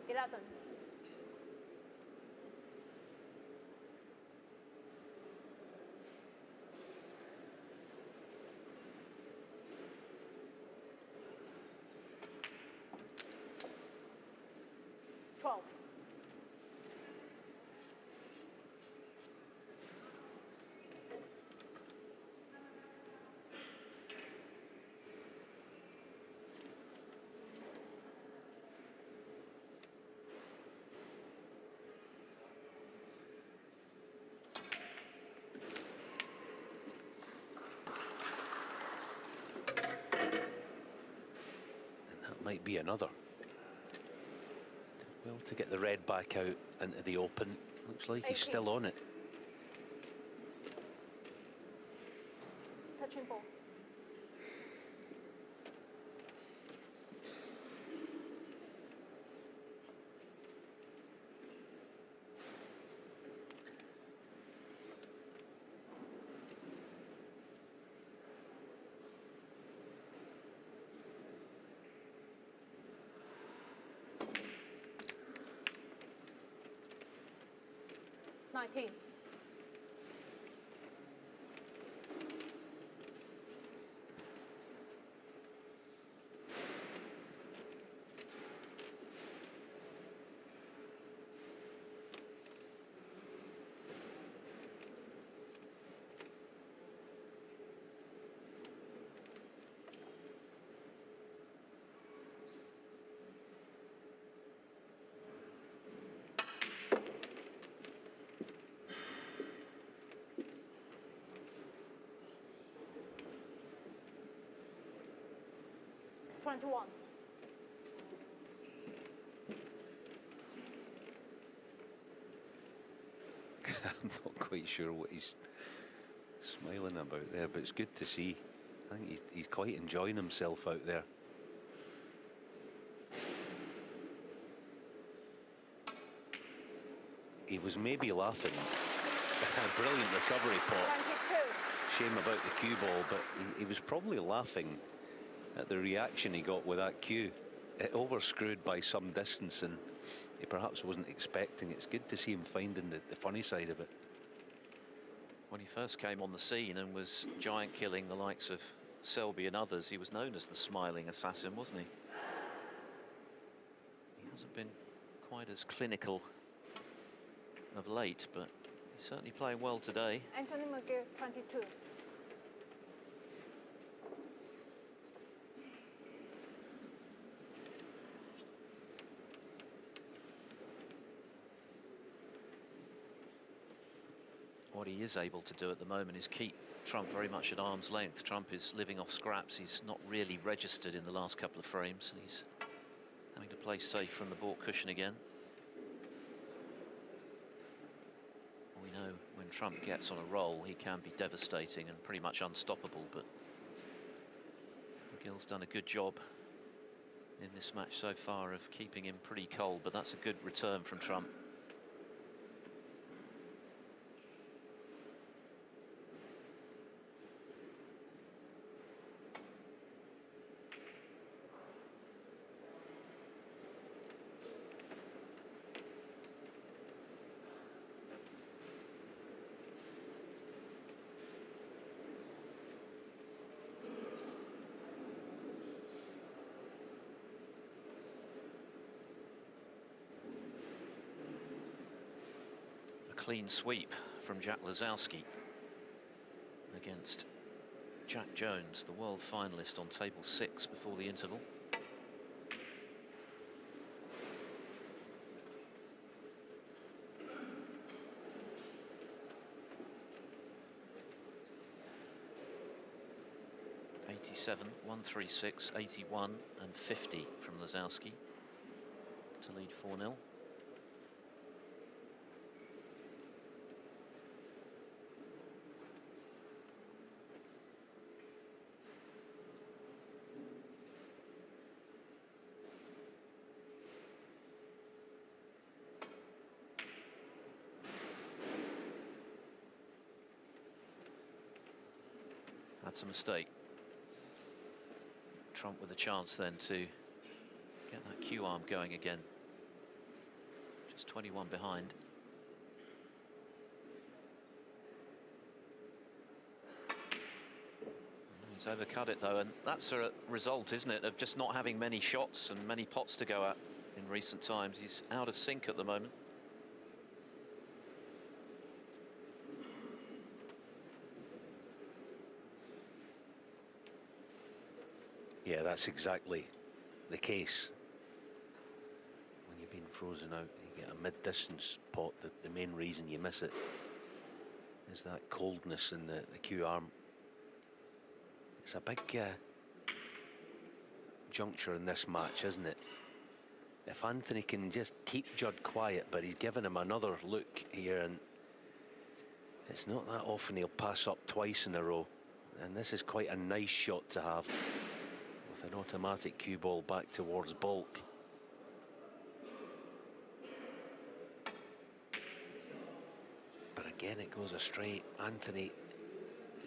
Eleven. Twelve. Might be another. Well, to get the red back out into the open. Looks like he's still on it. Touching ball. Nineteen. Twenty-one. I'm not quite sure what he's smiling about there, but it's good to see. I think he's quite enjoying himself out there. He was maybe laughing. Brilliant recovery, Pop. 22. Shame about the cue ball, but he was probably laughing at the reaction he got with that cue. It overscrewed by some distance, and he perhaps wasn't expecting. It's good to see him finding the funny side of it. When he first came on the scene and was giant killing the likes of Selby and others, he was known as the smiling assassin, wasn't he? He hasn't been quite as clinical of late, but he's certainly playing well today. Anthony McGill, 22. What he is able to do at the moment is keep Trump very much at arm's length. Trump is living off scraps. He's not really registered in the last couple of frames. He's having to play safe from the baulk cushion again. We know when Trump gets on a roll, he can be devastating and pretty much unstoppable, but McGill's done a good job in this match so far of keeping him pretty cold, but that's a good return from Trump. clean sweep from Jack Lazowski against Jack Jones, the world finalist on table 6 before the interval. .87, 136, 81 and 50 from Lazowski to lead 4-0. That's a mistake. Trump with a chance then to get that cue arm going again. Just 21 behind. He's overcut it though, and that's a result, isn't it, of just not having many shots and many pots to go at in recent times. He's out of sync at the moment. Yeah, that's exactly the case. When you've been frozen out, you get a mid-distance pot. The main reason you miss it is that coldness in the cue arm. It's a big juncture in this match, isn't it? If Anthony can just keep Judd quiet, but he's given him another look here, and it's not that often he'll pass up twice in a row. And this is quite a nice shot to have, with an automatic cue ball back towards baulk. But again, it goes astray. Anthony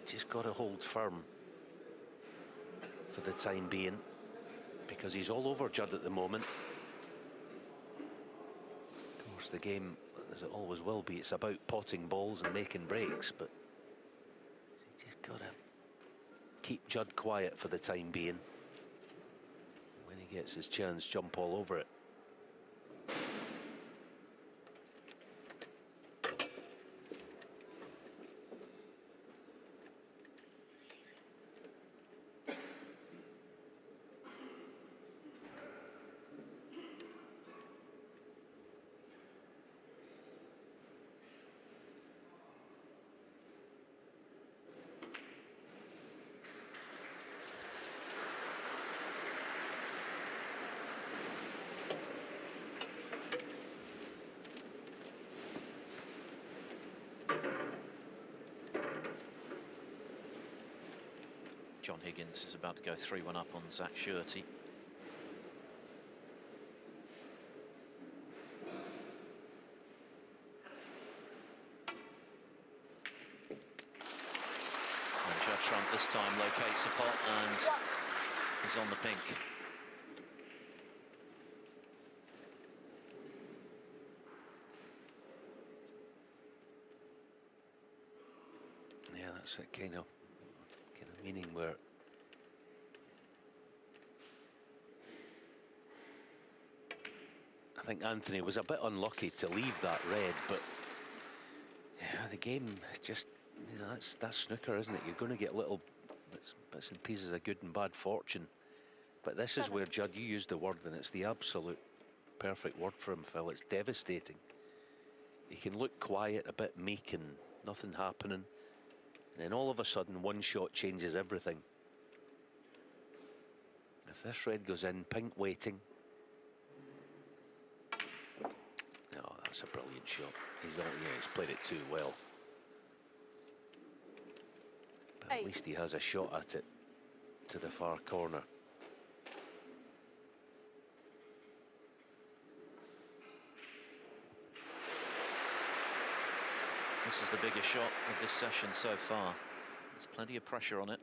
just got to hold firm for the time being, because he's all over Judd at the moment. Of course, the game, as it always will be, it's about potting balls and making breaks, but you just got to keep Judd quiet for the time being. When he gets his chance, jump all over it. John Higgins is about to go 3-1 up on Zach Shirty. And Judd Trump this time locates the pot and is on the pink. Yeah, that's it, kind of meaning where I think Anthony was a bit unlucky to leave that red, but yeah, the game just, you know, that's snooker, isn't it? You're going to get little bits and pieces of good and bad fortune, but this is where, Judd, you used the word, and it's the absolute perfect word for him, Phil. It's devastating. He can look quiet, a bit meek, and nothing happening. And then all of a sudden, one shot changes everything. If this red goes in, pink waiting. Oh, that's a brilliant shot. He's played it too well. But at least he has a shot at it to the far corner. This is the biggest shot of this session so far. There's plenty of pressure on it.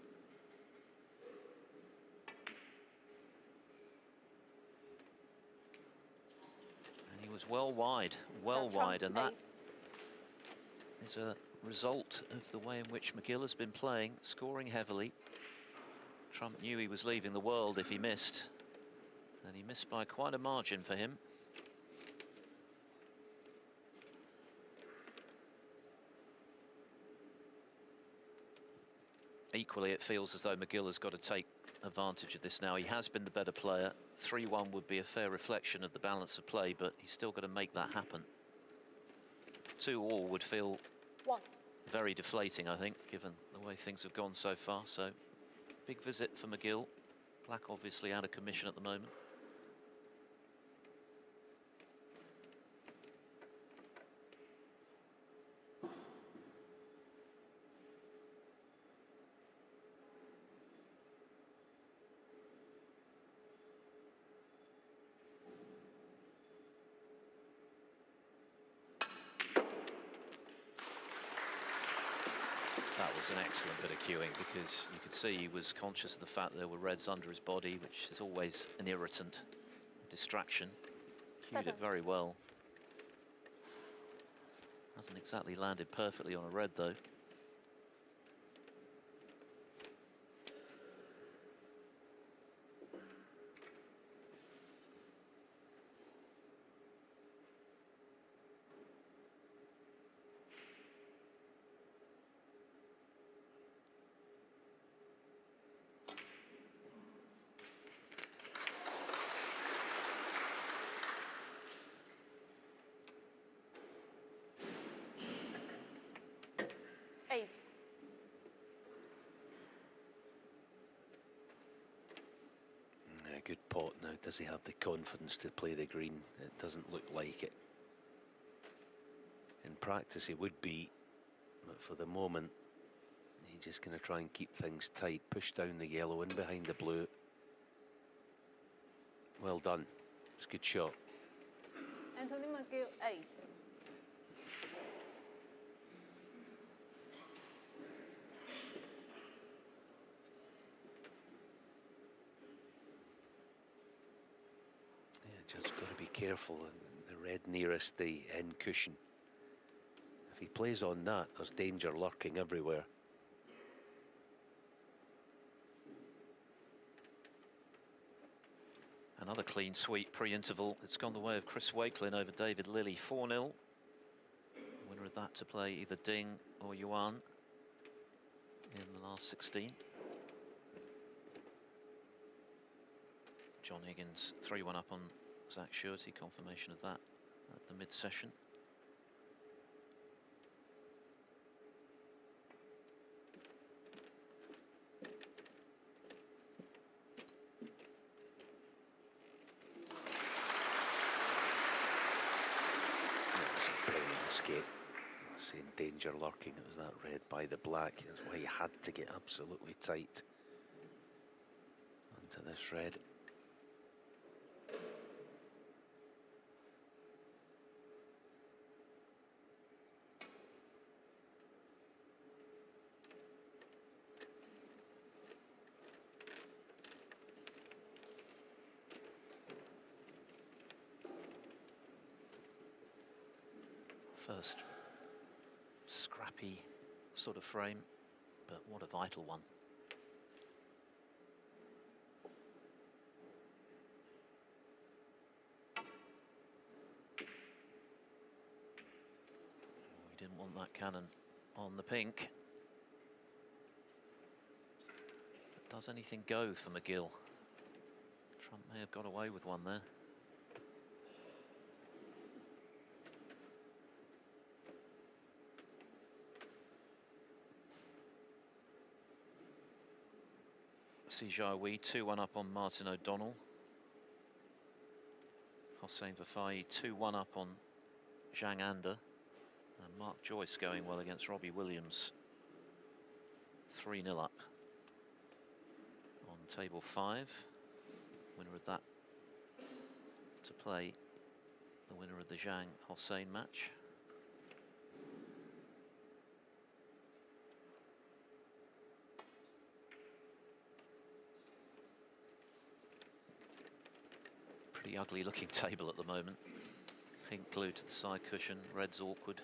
And he was well wide, and that is a result of the way in which McGill has been playing, scoring heavily. Trump knew he was leaving the world if he missed, and he missed by quite a margin for him. equally, it feels as though McGill has got to take advantage of this now. He has been the better player. 3-1 would be a fair reflection of the balance of play, but he's still got to make that happen. 2-all would feel 1. very deflating, I think, given the way things have gone so far. So, big visit for McGill. Black obviously out of commission at the moment. That was an excellent bit of cueing, because you could see he was conscious of the fact that there were reds under his body, which is always an irritant, a distraction. Cued it very well. Hasn't exactly landed perfectly on a red, though. Good pot now. Does he have the confidence to play the green? It doesn't look like it. In practice he would be, but for the moment he's just going to try and keep things tight, push down the yellow in behind the blue. Well done. It's a good shot. Anthony McGill, 8. Judd's got to be careful. The red nearest the end cushion. If he plays on that, there's danger lurking everywhere. Another clean sweep pre-interval. It's gone the way of Chris Wakelin over David Lilley. 4-0. Winner of that to play either Ding or Yuan in the last 16. John Higgins 3-1 up on Zach Shurty, confirmation of that at the mid-session. That's a brilliant escape. Saying danger lurking, it was that red by the black. That's why he had to get absolutely tight onto this red. First scrappy sort of frame, but what a vital one. We didn't want that cannon on the pink. But does anything go for McGill? Trump may have got away with one there. Sijawi 2-1 up on Martin O'Donnell. Hossein Vafai 2-1 up on Zhang Anda. And Mark Joyce going well against Robbie Williams. 3-0 up on table 5. Winner of that to play the winner of the Zhang Hossein match. Pretty ugly looking table at the moment. Pink glued to the side cushion, red's awkward.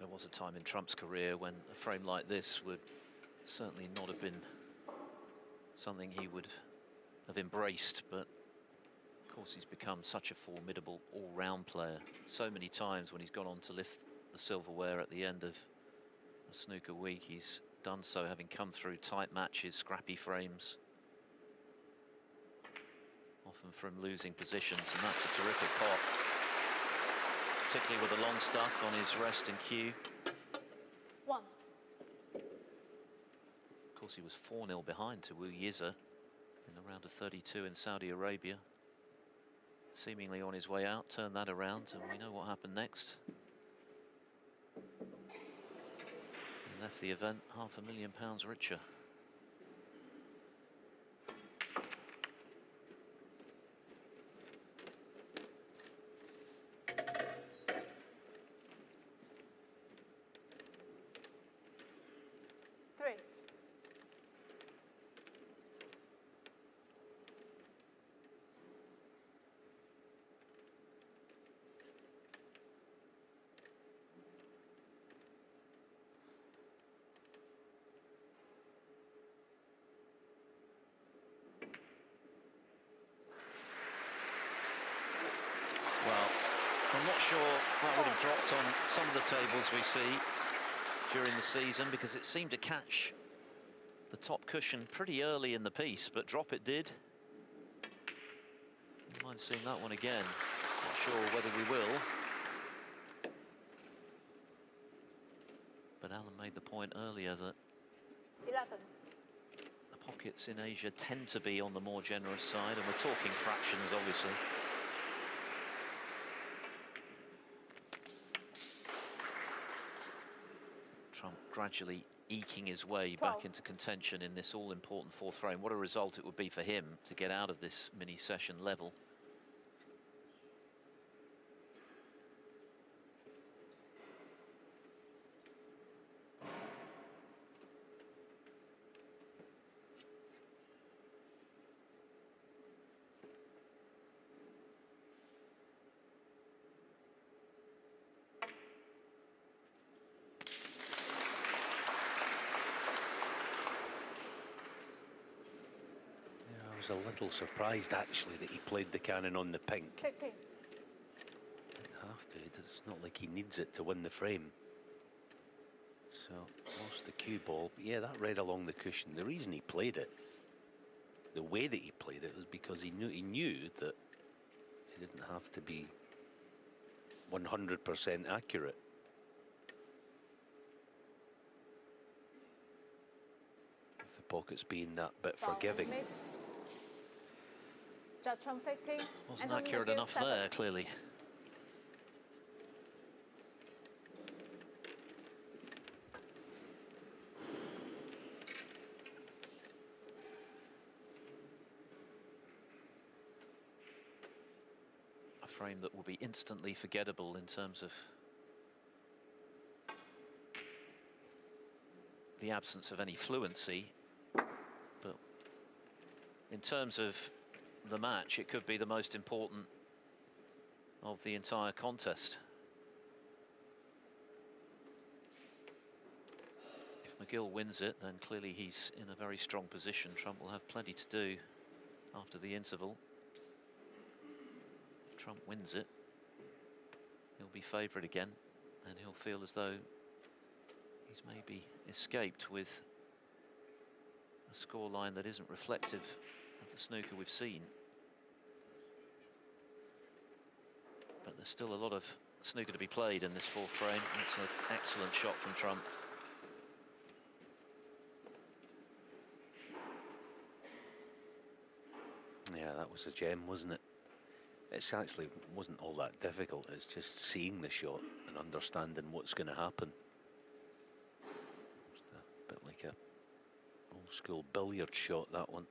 There was a time in Trump's career when a frame like this would certainly not have been something he would have embraced, but of course he's become such a formidable all-round player. So many times when he's gone on to lift the silverware at the end of a snooker week, he's done so having come through tight matches, scrappy frames, often from losing positions, and that's a terrific pot, particularly with the long stuff on his rest and cue. 1. Of course, he was 4-0 behind to Wu Yize in the round of 32 in Saudi Arabia. Seemingly on his way out, turned that around, and we know what happened next. He left the event £500,000 richer. I'm not sure that would have dropped on some of the tables we see during the season, because it seemed to catch the top cushion pretty early in the piece, but drop it did. We might see that one again. Not sure whether we will. But Alan made the point earlier that 11. the pockets in Asia tend to be on the more generous side, and we're talking fractions, obviously. Trump gradually eking his way 12. back into contention in this all-important fourth frame. What a result it would be for him to get out of this mini-session level. I was a little surprised actually that he played the cannon on the pink. 15. Didn't have to. It's not like he needs it to win the frame. So lost the cue ball. But yeah, that read along the cushion. The reason he played it, the way that he played it, was because he knew that he didn't have to be 100% accurate. With the pockets being that bit forgiving. Miss. Judd from 15. Wasn't and accurate McGill, enough 7. there, clearly. A frame that will be instantly forgettable in terms of the absence of any fluency, but in terms of the match, it could be the most important of the entire contest. If McGill wins it, then clearly he's in a very strong position. Trump will have plenty to do after the interval. If Trump wins it, he'll be favourite again, and he'll feel as though he's maybe escaped with a scoreline that isn't reflective of the snooker we've seen. But there's still a lot of snooker to be played in this fourth frame. That's an excellent shot from Trump. Yeah, that was a gem, wasn't it? It's actually wasn't all that difficult. It's just seeing the shot and understanding what's going to happen. It's a bit like a old school billiard shot, that one.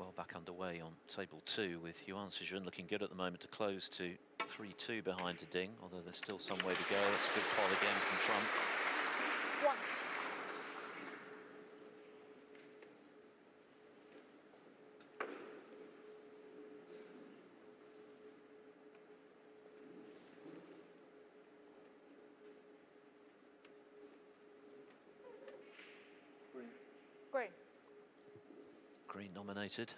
well back underway on table 2, with Yuan Sijun looking good at the moment to close to 3-2 behind to Ding, although there's still some way to go. It's a good pot again from Trump. 1. Green. Green nominated.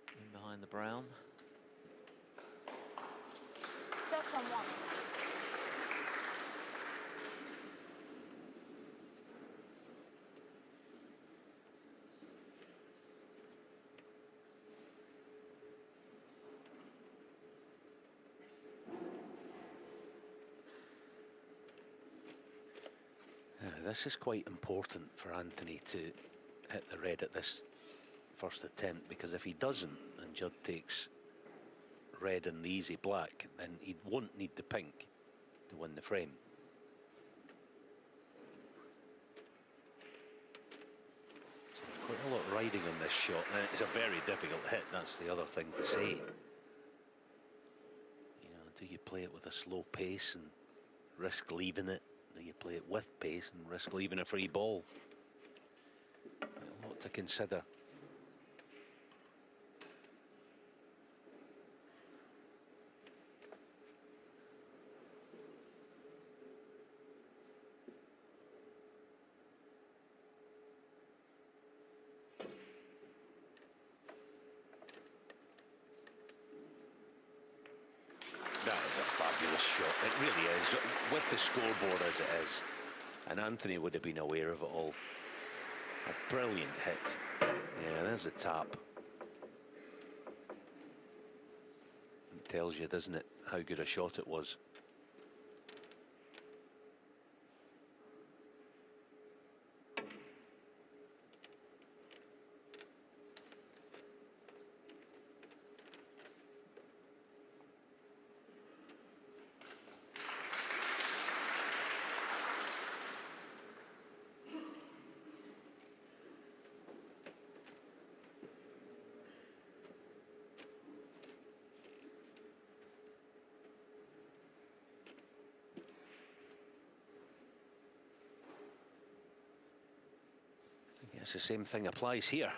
In behind the brown. Judge on 1. This is quite important for Anthony to hit the red at this first attempt, because if he doesn't and Judd takes red and the easy black, then he won't need the pink to win the frame. So quite a lot riding on this shot, and it's a very difficult hit. That's the other thing to say. You know, do you play it with a slow pace and risk leaving it? Do you play it with pace and risk leaving a free ball? A lot to consider. That is a fabulous shot. It really is. With the scoreboard as it is, and Anthony would have been aware of it all. A brilliant hit. Yeah, there's the tap. It tells you, doesn't it, how good a shot it was. Yes, the same thing applies here.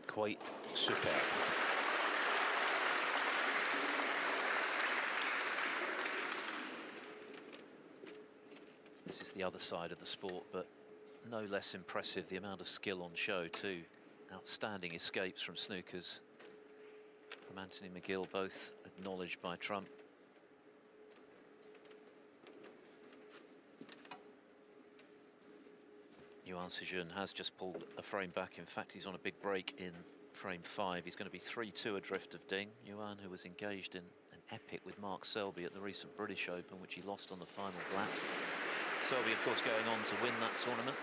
Quite superb. This is the other side of the sport, but no less impressive the amount of skill on show too. Outstanding escapes from snookers from Anthony McGill, both acknowledged by Trump. Yuan Sijun has just pulled a frame back. In fact, he's on a big break in frame 5. He's going to be 3-2 adrift of Ding. Yuan, who was engaged in an epic with Mark Selby at the recent British Open, which he lost on the final black. Selby, of course, going on to win that tournament.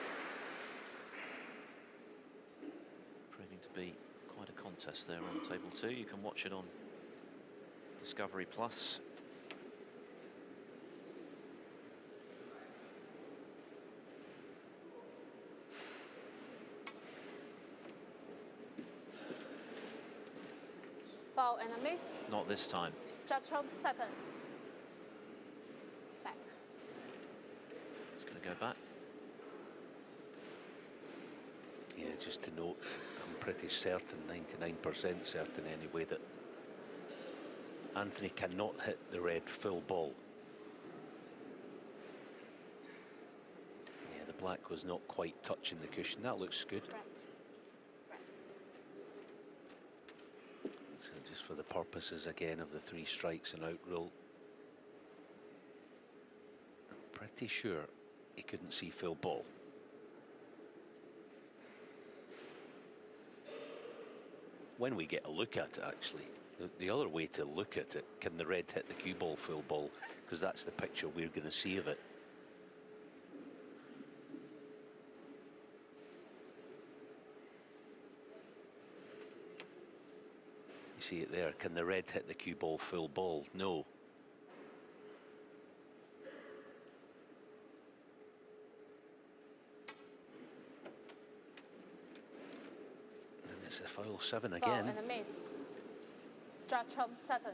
Proving to be quite a contest there on table 2. You can watch it on Discovery Plus. Foul and a miss. Not this time. Judge on 7. Back. It's going to go back. Yeah, just to note, I'm pretty certain, 99% certain anyway, that Anthony cannot hit the red full ball. Yeah, the black was not quite touching the cushion. That looks good. Right. So just for the purposes again of the 3 strikes and out rule. pretty sure he couldn't see full ball. When we get a look at it, actually, the other way to look at it, can the red hit the cue ball full ball? Because that's the picture we're going to see of it. You see it there. Can the red hit the cue ball full ball? No. And it's a foul 7 Foul again. and a miss. Judd Trump 7.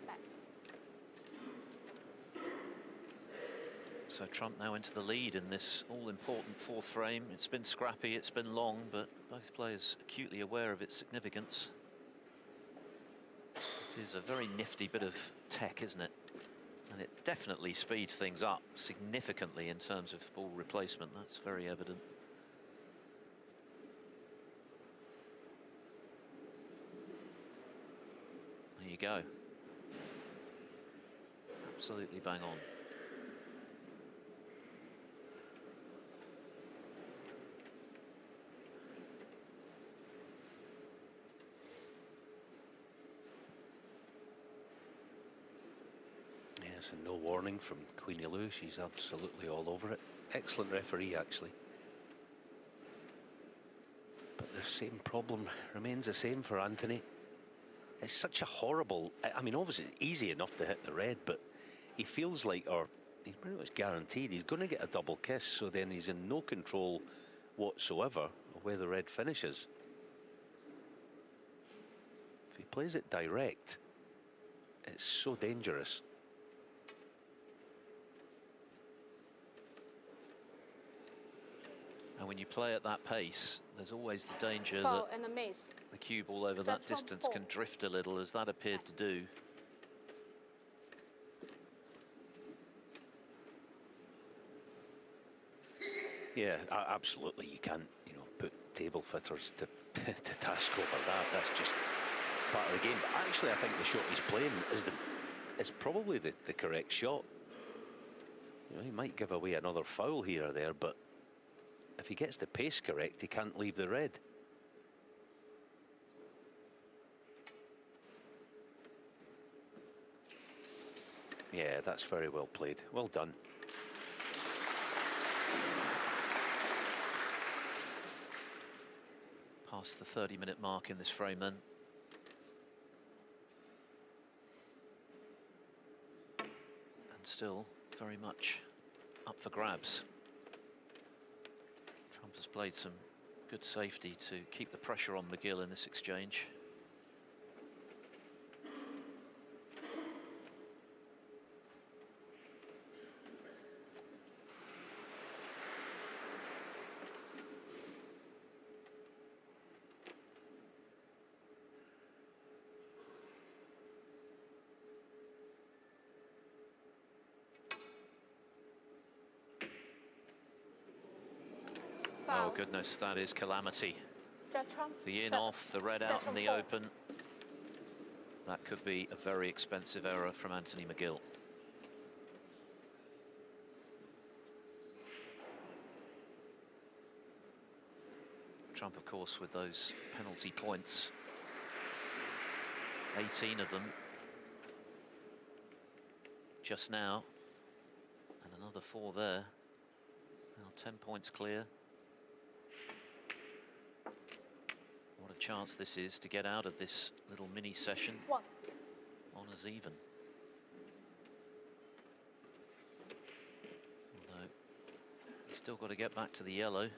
Back. So Trump now into the lead in this all-important fourth frame. It's been scrappy, it's been long, but both players acutely aware of its significance. It is a very nifty bit of tech, isn't it? And it definitely speeds things up significantly in terms of ball replacement. That's very evident. There you go. Absolutely bang on. Yes, and no warning from Queenie Lou. She's absolutely all over it. Excellent referee, actually. But the same problem remains the same for Anthony. It's such a horrible... I mean, obviously, it's easy enough to hit the red, but he feels like, or he's pretty much guaranteed, he's going to get a double kiss, so then he's in no control whatsoever of where the red finishes. If he plays it direct, it's so dangerous. And when you play at that pace, there's always the danger Foul that and a miss. the cue ball over that distance can drift a little, as that appeared to do. Yeah, absolutely. You can't, you know, put table fitters to to task over that. That's just part of the game. But actually, I think the shot he's playing is probably the correct shot. You know, he might give away another foul here or there, but if he gets the pace correct, he can't leave the red. Yeah, that's very well played. Well done. Past the 30-minute mark in this frame then. And still very much up for grabs. Trump has played some good safety to keep the pressure on McGill in this exchange. Oh goodness, that is calamity. Judd Trump The in 7. off, the red Judd out Trump and the 4. open. That could be a very expensive error from Anthony McGill. Trump, of course, with those penalty points. 18 of them just now. And another 4 there. Now 10 points clear. What a chance this is to get out of this little mini session. 1. Honours even. Although he's still got to get back to the yellow.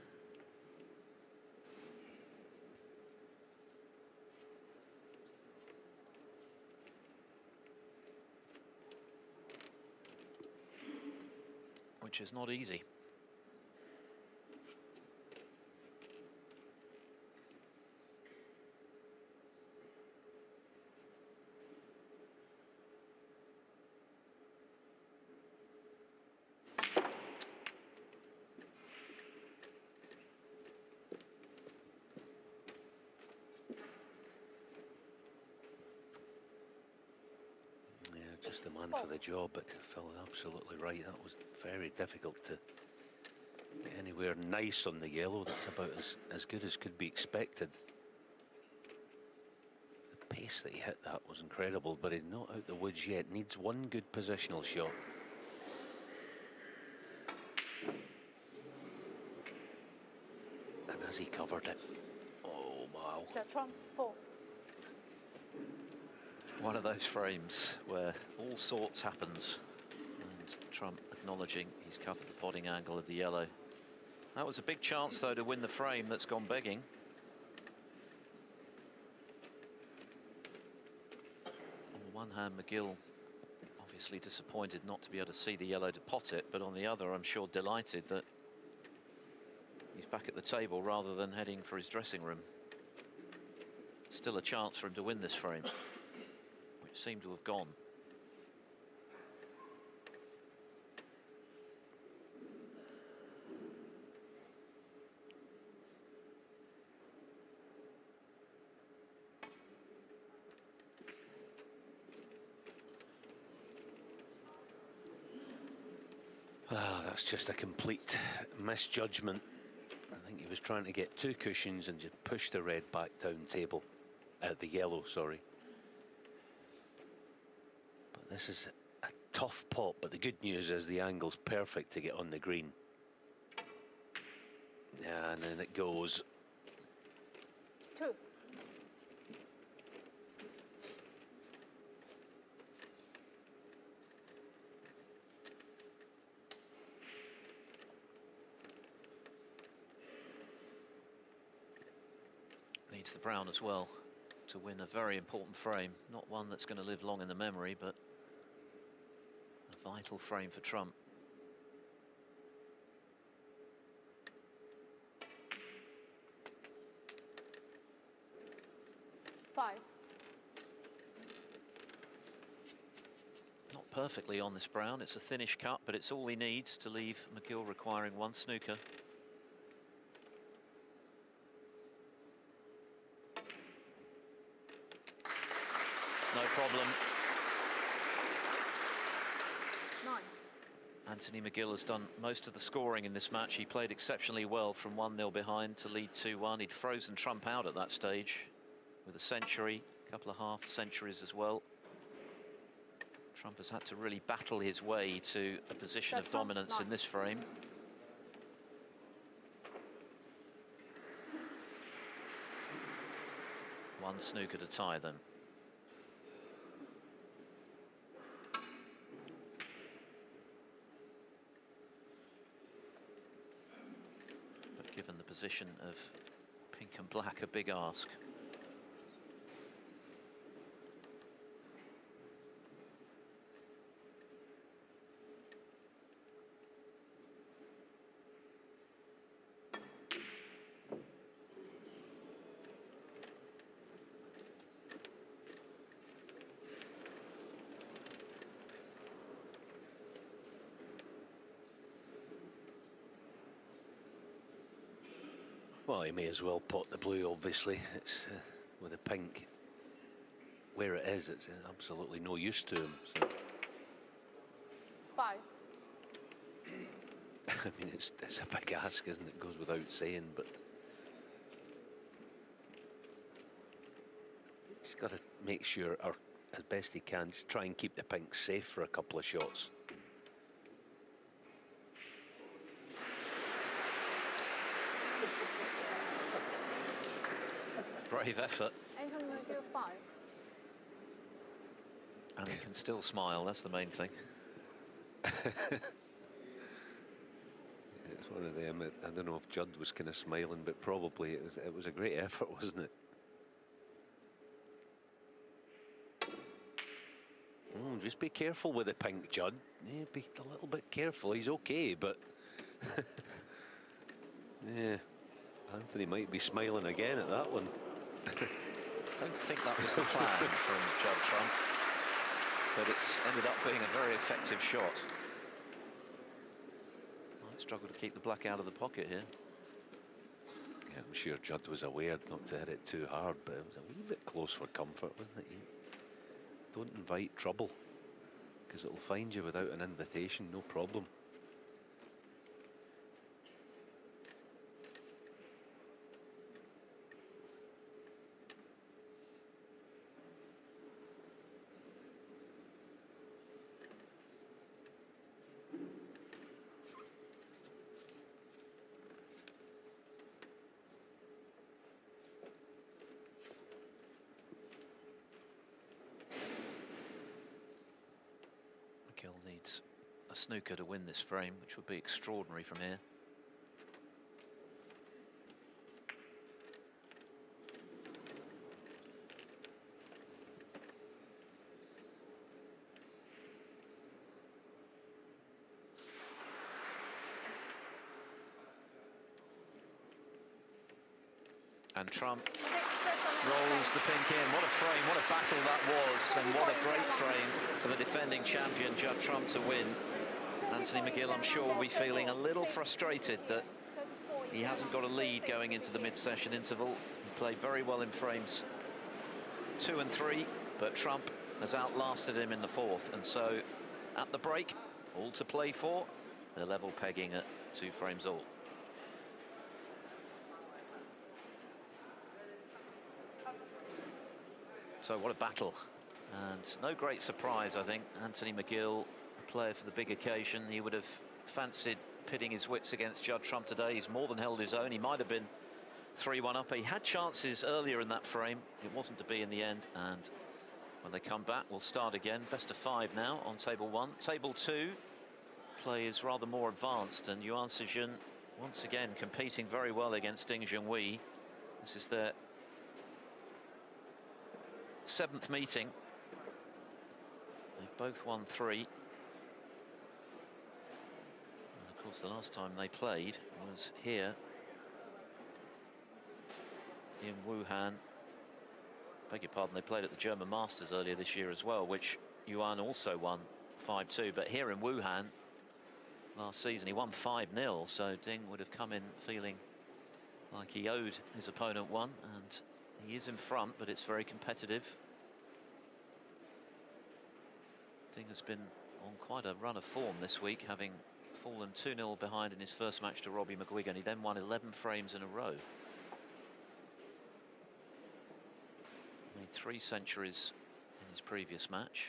Which is not easy. the man for the job, but Phil is absolutely right. That was very difficult to get anywhere nice on the yellow. That's about as good as could be expected. The pace that he hit that was incredible, but he's not out the woods yet. Needs one good positional shot. And as he covered it, oh wow. Judd Trump, 4. One of those frames where all sorts happens, and Trump acknowledging he's covered the potting angle of the yellow. That was a big chance, though, to win the frame that's gone begging. On the one hand, McGill obviously disappointed not to be able to see the yellow to pot it, but on the other, I'm sure delighted that he's back at the table rather than heading for his dressing room. Still a chance for him to win this frame, which seemed to have gone. Ah, that's just a complete misjudgment. I think he was trying to get 2 cushions and just push the red back down table. The yellow, sorry. But this is a tough pot, but the good news is the angle's perfect to get on the green. Yeah, and then it goes. 2. Needs the brown as well to win a very important frame. Not one that's going to live long in the memory, but a vital frame for Trump. Not perfectly on this brown. It's a thinnish cut, but it's all he needs to leave McGill requiring 1 snooker. No problem. 9. Anthony McGill has done most of the scoring in this match. He played exceptionally well from 1-0 behind to lead 2-1. He'd frozen Trump out at that stage with a century, a couple of half centuries as well. Trump has had to really battle his way to a position of dominance in this frame. One snooker to tie them. Given the position of pink and black, a big ask. Well, he may as well pot the blue, obviously. It's with the pink where it is, it's absolutely no use to him. So. 5. I mean, it's a big ask, isn't it? Goes without saying, but he's got to make sure, or as best he can, just try and keep the pink safe for a couple of shots. Brave effort. Anthony McGill, 5. And he can still smile, that's the main thing. It's one of them. I don't know if Judd was kind of smiling, but probably it was a great effort, wasn't it? Oh, just be careful with the pink, Judd. Yeah, be a little bit careful. He's okay, but yeah, Anthony might be smiling again at that one. I don't think that was the plan from Judd Trump, but it's ended up being a very effective shot. Might struggle to keep the black out of the pocket here. Yeah, I'm sure Judd was aware not to hit it too hard, but it was a wee bit close for comfort, wasn't it? You don't invite trouble. because it'll find you without an invitation, no problem. McGill needs a snooker to win this frame, which would be extraordinary from here. And Trump rolls the pink in. What a frame, what a battle that was, and what a great frame for the defending champion, Judd Trump, to win. Anthony McGill, I'm sure, will be feeling a little frustrated that he hasn't got a lead going into the mid-session interval. He played very well in frames 2 and 3, but Trump has outlasted him in the 4th. And so, at the break, all to play for. They're level pegging at 2 frames all. So what a battle, and no great surprise, I think. Anthony McGill, a player for the big occasion. He would have fancied pitting his wits against Judd Trump today. He's more than held his own. He might have been 3-1 up. He had chances earlier in that frame. It wasn't to be in the end, and when they come back, we'll start again. Best of 5 now on table 1. Table 2, play is rather more advanced, and Yuan Sijun once again competing very well against Ding Junhui. This is their 7th meeting. They've both won 3. And of course, the last time they played was here in Wuhan. Beg your pardon, they played at the German Masters earlier this year as well, which Yuan also won 5-2. But here in Wuhan last season, he won 5-0. So Ding would have come in feeling like he owed his opponent one, and he is in front, but it's very competitive. Ding has been on quite a run of form this week, having fallen 2-0 behind in his first match to Robbie McGuigan. He then won 11 frames in a row. Made 3 centuries in his previous match.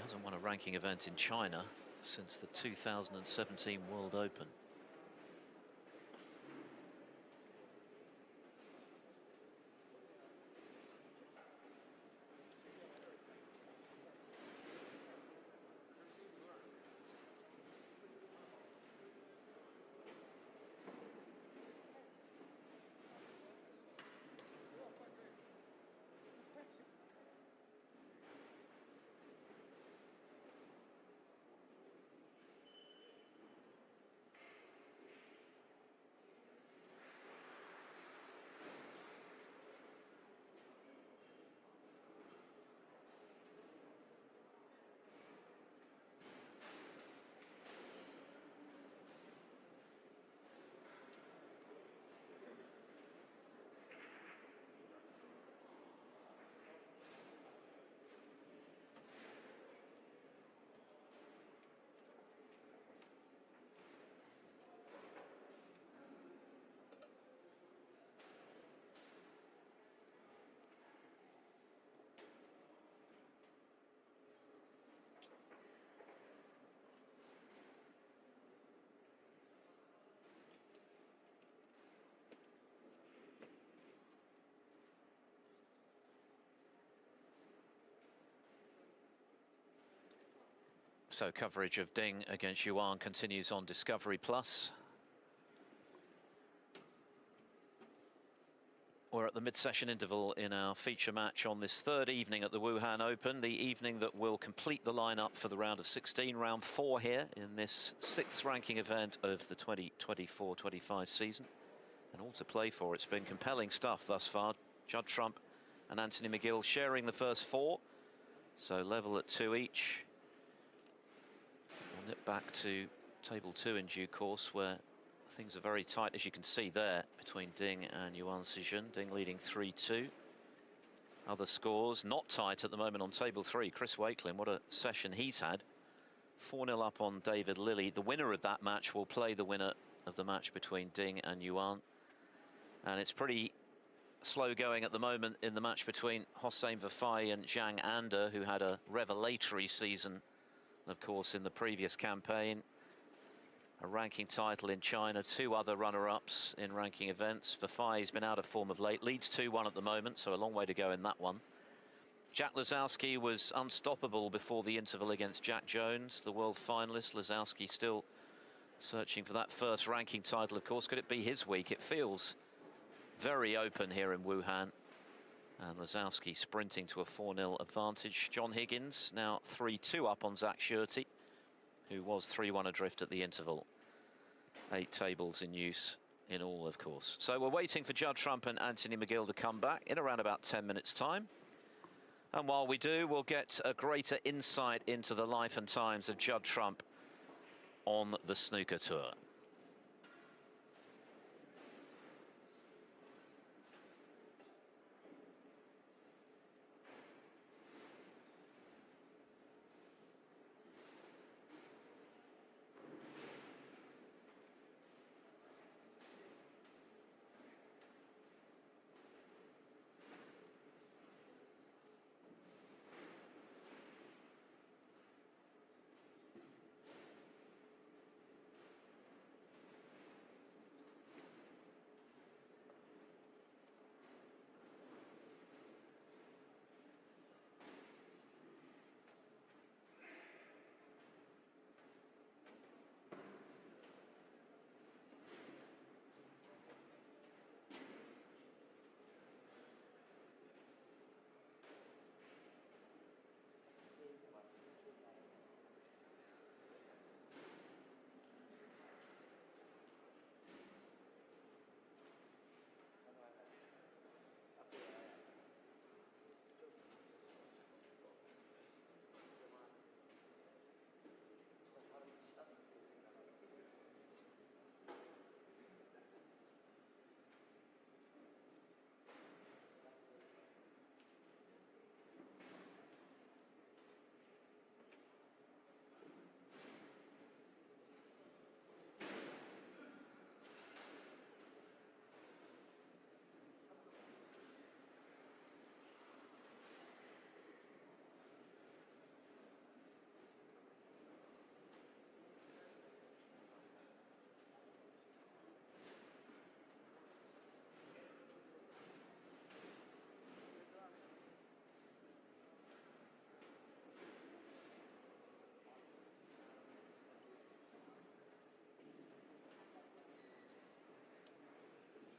Hasn't won a ranking event in China since the 2017 World Open. So coverage of Ding against Yuan continues on Discovery Plus. We're at the mid-session interval in our feature match on this third evening at the Wuhan Open, the evening that will complete the lineup for the round of 16, round 4 here in this 6th ranking event of the 2024-25 season. And all to play for. It's been compelling stuff thus far. Judd Trump and Anthony McGill sharing the first 4, so level at 2 each. We'll nip back to table 2 in due course, where things are very tight, as you can see there, between Ding and Yuan Sijun. Ding leading 3-2. Other scores not tight at the moment on table 3. Chris Wakelin, what a session he's had. 4-0 up on David Lilley. The winner of that match will play the winner of the match between Ding and Yuan. And it's pretty slow going at the moment in the match between Hossein Vafai and Zhang Anda, who had a revelatory season, of course, in the previous campaign. A ranking title in China, 2 other runner-ups in ranking events. Vafai's been out of form of late, leads 2-1 at the moment, so a long way to go in that one. Jack Lisowski was unstoppable before the interval against Jack Jones, the world finalist. Lisowski still searching for that first ranking title, of course. Could it be his week? It feels very open here in Wuhan. And Lisowski sprinting to a 4-0 advantage. John Higgins now 3-2 up on Zach Shirty, who was 3-1 adrift at the interval. 8 tables in use in all, of course. So we're waiting for Judd Trump and Anthony McGill to come back in around about 10 minutes' time. And while we do, we'll get a greater insight into the life and times of Judd Trump on the snooker tour.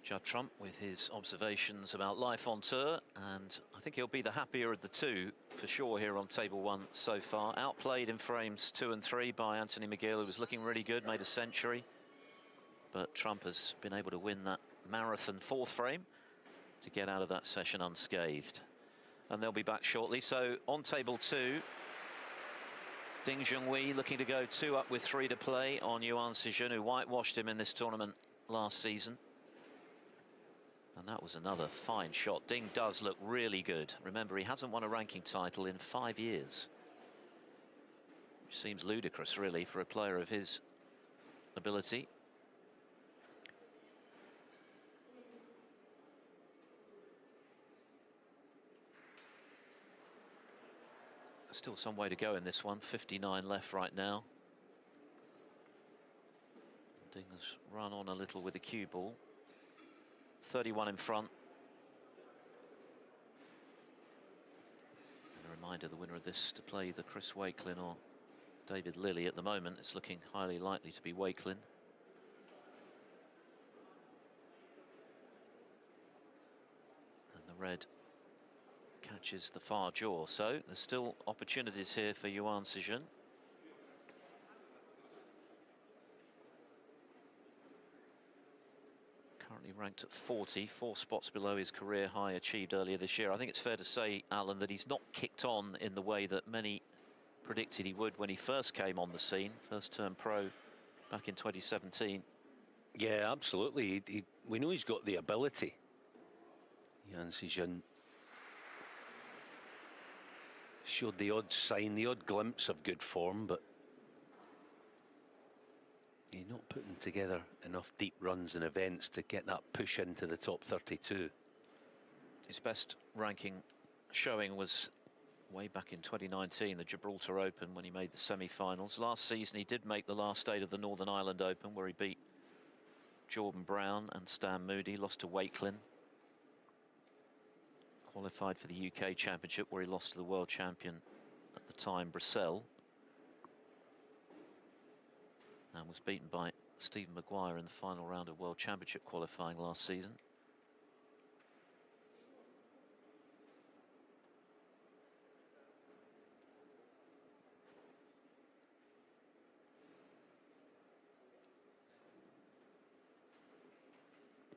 Judd Trump with his observations about life on tour, and I think he'll be the happier of the two for sure here on table 1 so far. Outplayed in frames 2 and 3 by Anthony McGill, who was looking really good, made a century, but Trump has been able to win that marathon 4th frame to get out of that session unscathed. And they'll be back shortly. So on table 2, Ding Junhui looking to go 2 up with 3 to play on Yuan Sijun, who whitewashed him in this tournament last season. And that was another fine shot. Ding does look really good. Remember, he hasn't won a ranking title in 5 years, which seems ludicrous, really, for a player of his ability. Still some way to go in this one. 59 left right now. Ding has run on a little with the cue ball. 31 in front. And a reminder, the winner of this to play the Chris Wakelin or David Lilley. At the moment, it's looking highly likely to be Wakelin. The red catches the far jaw, so there's still opportunities here for Yuan Sijun. Currently ranked at 40, 4 spots below his career high achieved earlier this year. I think it's fair to say, Alan, that he's not kicked on in the way that many predicted he would when he first came on the scene, first term pro back in 2017. Yeah, absolutely. We know he's got the ability. Yuan Sijun showed the odd sign, the odd glimpse of good form, but he's not putting together enough deep runs and events to get that push into the top 32. His best ranking showing was way back in 2019, the Gibraltar Open, when he made the semi-finals. Last season he did make the last stage of the Northern Ireland Open, where he beat Jordan Brown and Stan Moody, lost to Wakelin. Qualified for the UK Championship, where he lost to the world champion at the time, Brissell. And was beaten by Stephen Maguire in the final round of World Championship qualifying last season.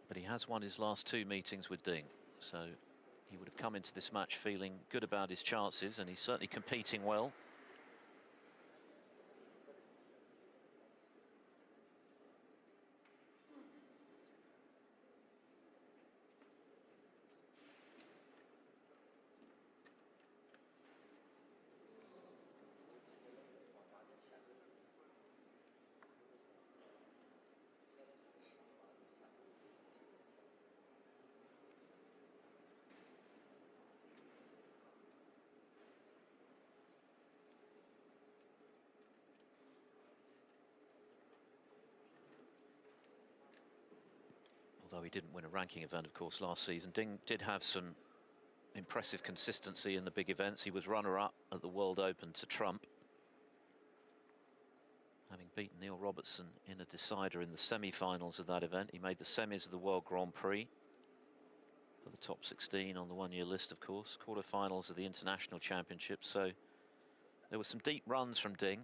But he has won his last 2 meetings with Ding, so he would have come into this match feeling good about his chances, and he's certainly competing well. Although he didn't win a ranking event, of course, last season, Ding did have some impressive consistency in the big events. He was runner-up at the World Open to Trump, having beaten Neil Robertson in a decider in the semi-finals of that event. He made the semis of the World Grand Prix for the top 16 on the one-year list, of course. Quarterfinals of the International Championship. So there were some deep runs from Ding.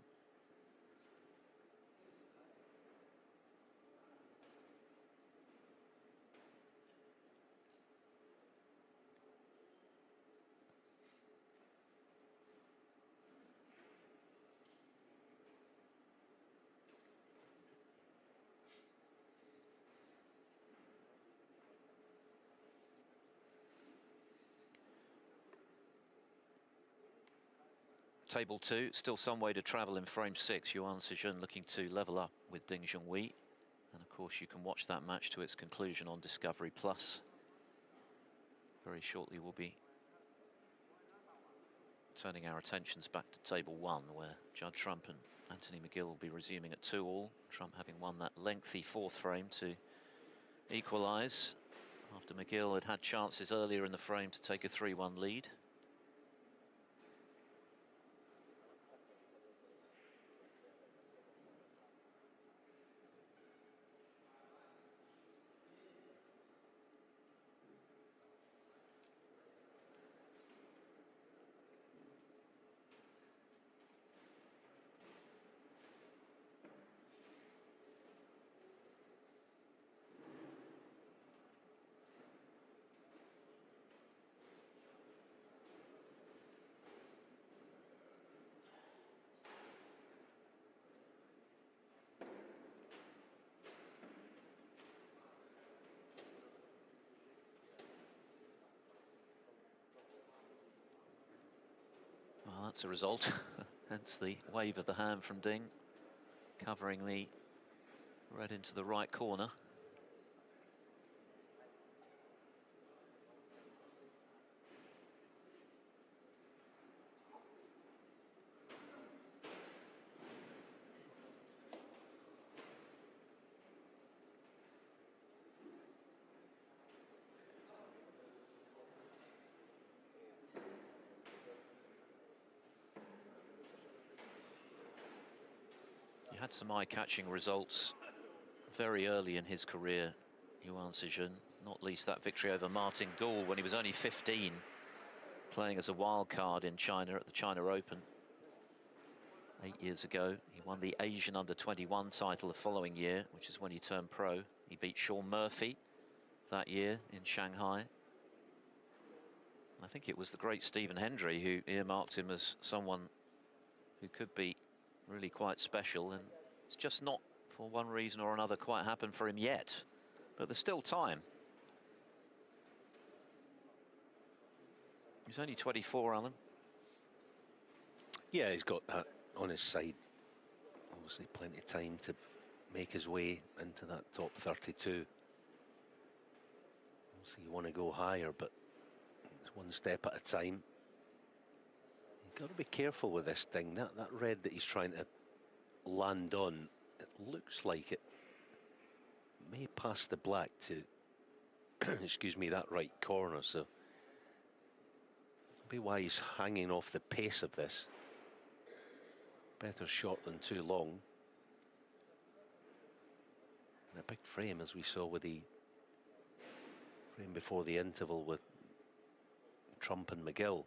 Table 2, still some way to travel in frame 6. Yuan Sijun looking to level up with Ding Junhui. And of course you can watch that match to its conclusion on Discovery Plus. Very shortly we'll be turning our attentions back to Table 1, where Judd Trump and Anthony McGill will be resuming at 2-all. Trump having won that lengthy 4th frame to equalise, after McGill had had chances earlier in the frame to take a 3-1 lead. Well, that's a result. Hence the wave of the hand from Ding, covering the red into the right corner. He had some eye-catching results very early in his career, Yuan Sijun. not least that victory over Martin Gould when he was only 15, playing as a wild card in China at the China Open 8 years ago. He won the Asian under-21 title the following year, which is when he turned pro. He beat Sean Murphy that year in Shanghai. I think it was the great Stephen Hendry who earmarked him as someone who could be really quite special, and it's just not, for one reason or another, quite happened for him yet. But there's still time. He's only 24, Alan. Yeah, he's got that on his side. Obviously plenty of time to make his way into that top 32. Obviously you want to go higher, but it's one step at a time. You've got to be careful with this thing. That red that he's trying to land on, it looks like it may pass the black to excuse me, that right corner, so that'll be why he's hanging off the pace of this. Better shot than too long. And a big frame, as we saw with the frame before the interval with Trump and McGill.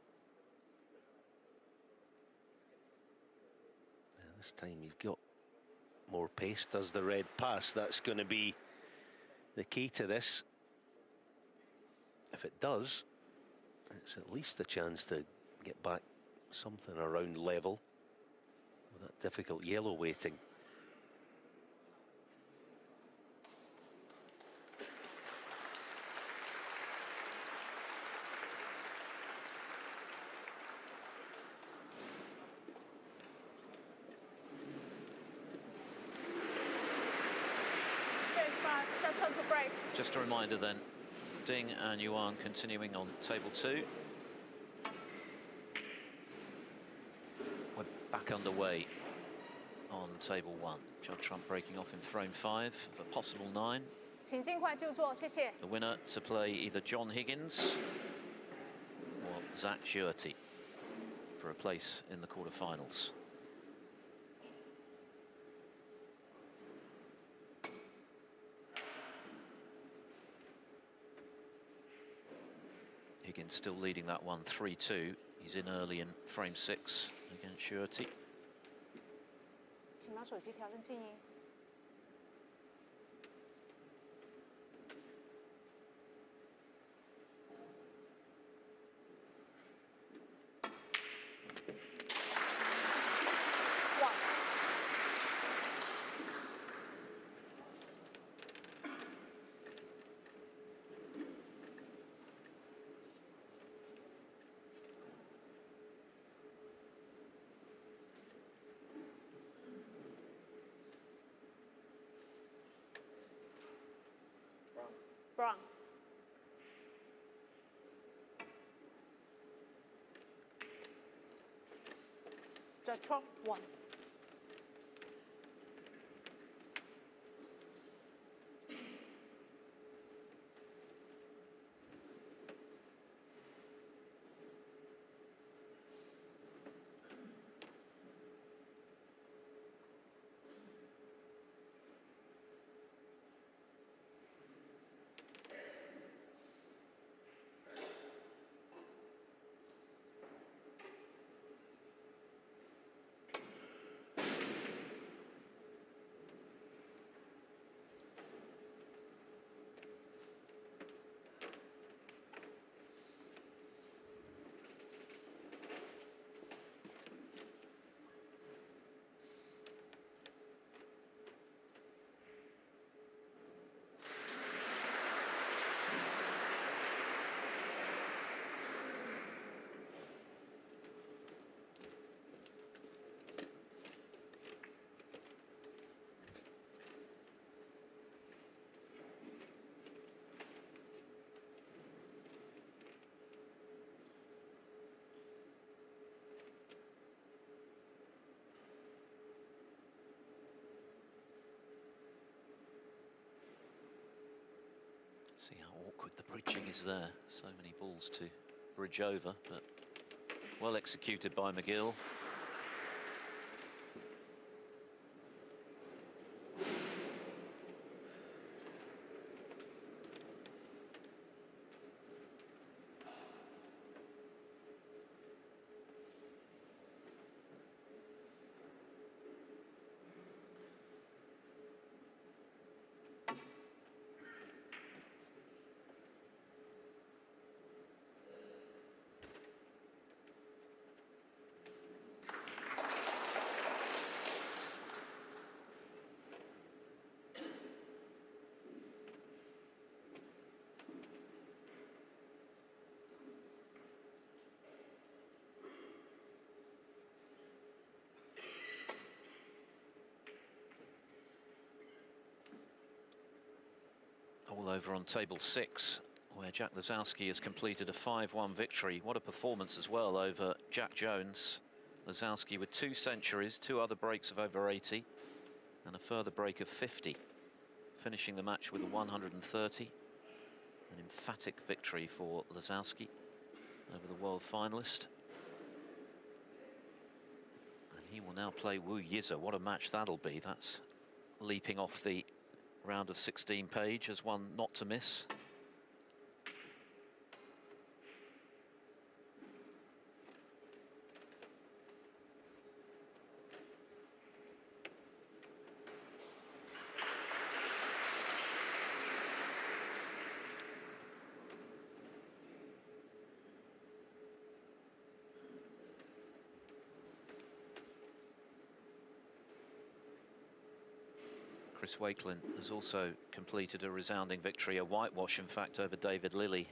Now this time he's got more pace. Does the red pass? That's going to be the key to this. If it does, it's at least a chance to get back something around level with that difficult yellow waiting. Just a reminder then, Ding and Yuan continuing on table 2. We're back underway on table 1. Judd Trump breaking off in frame 5 of a possible 9. 请尽快就坐，谢谢。 The winner to play either John Higgins or Zach Judd for a place in the quarterfinals. Higgins still leading that one 3-2. He's in early in frame 6 against Judd. 请把手机调成静音。 Brown. Judd Trump 1. See how awkward the bridging is there. So many balls to bridge over, but well executed by McGill. all over on table 6, where Jack Lisowski has completed a 5-1 victory. What a performance as well over Jack Jones. Lisowski with 2 centuries, 2 other breaks of over 80, and a further break of 50, finishing the match with a 130. An emphatic victory for Lisowski over the world finalist. And he will now play Wu Yize. What a match that'll be. That's leaping off the round of 16 page as one not to miss. Chris Wakelin has also completed a resounding victory, a whitewash in fact, over David Lilly.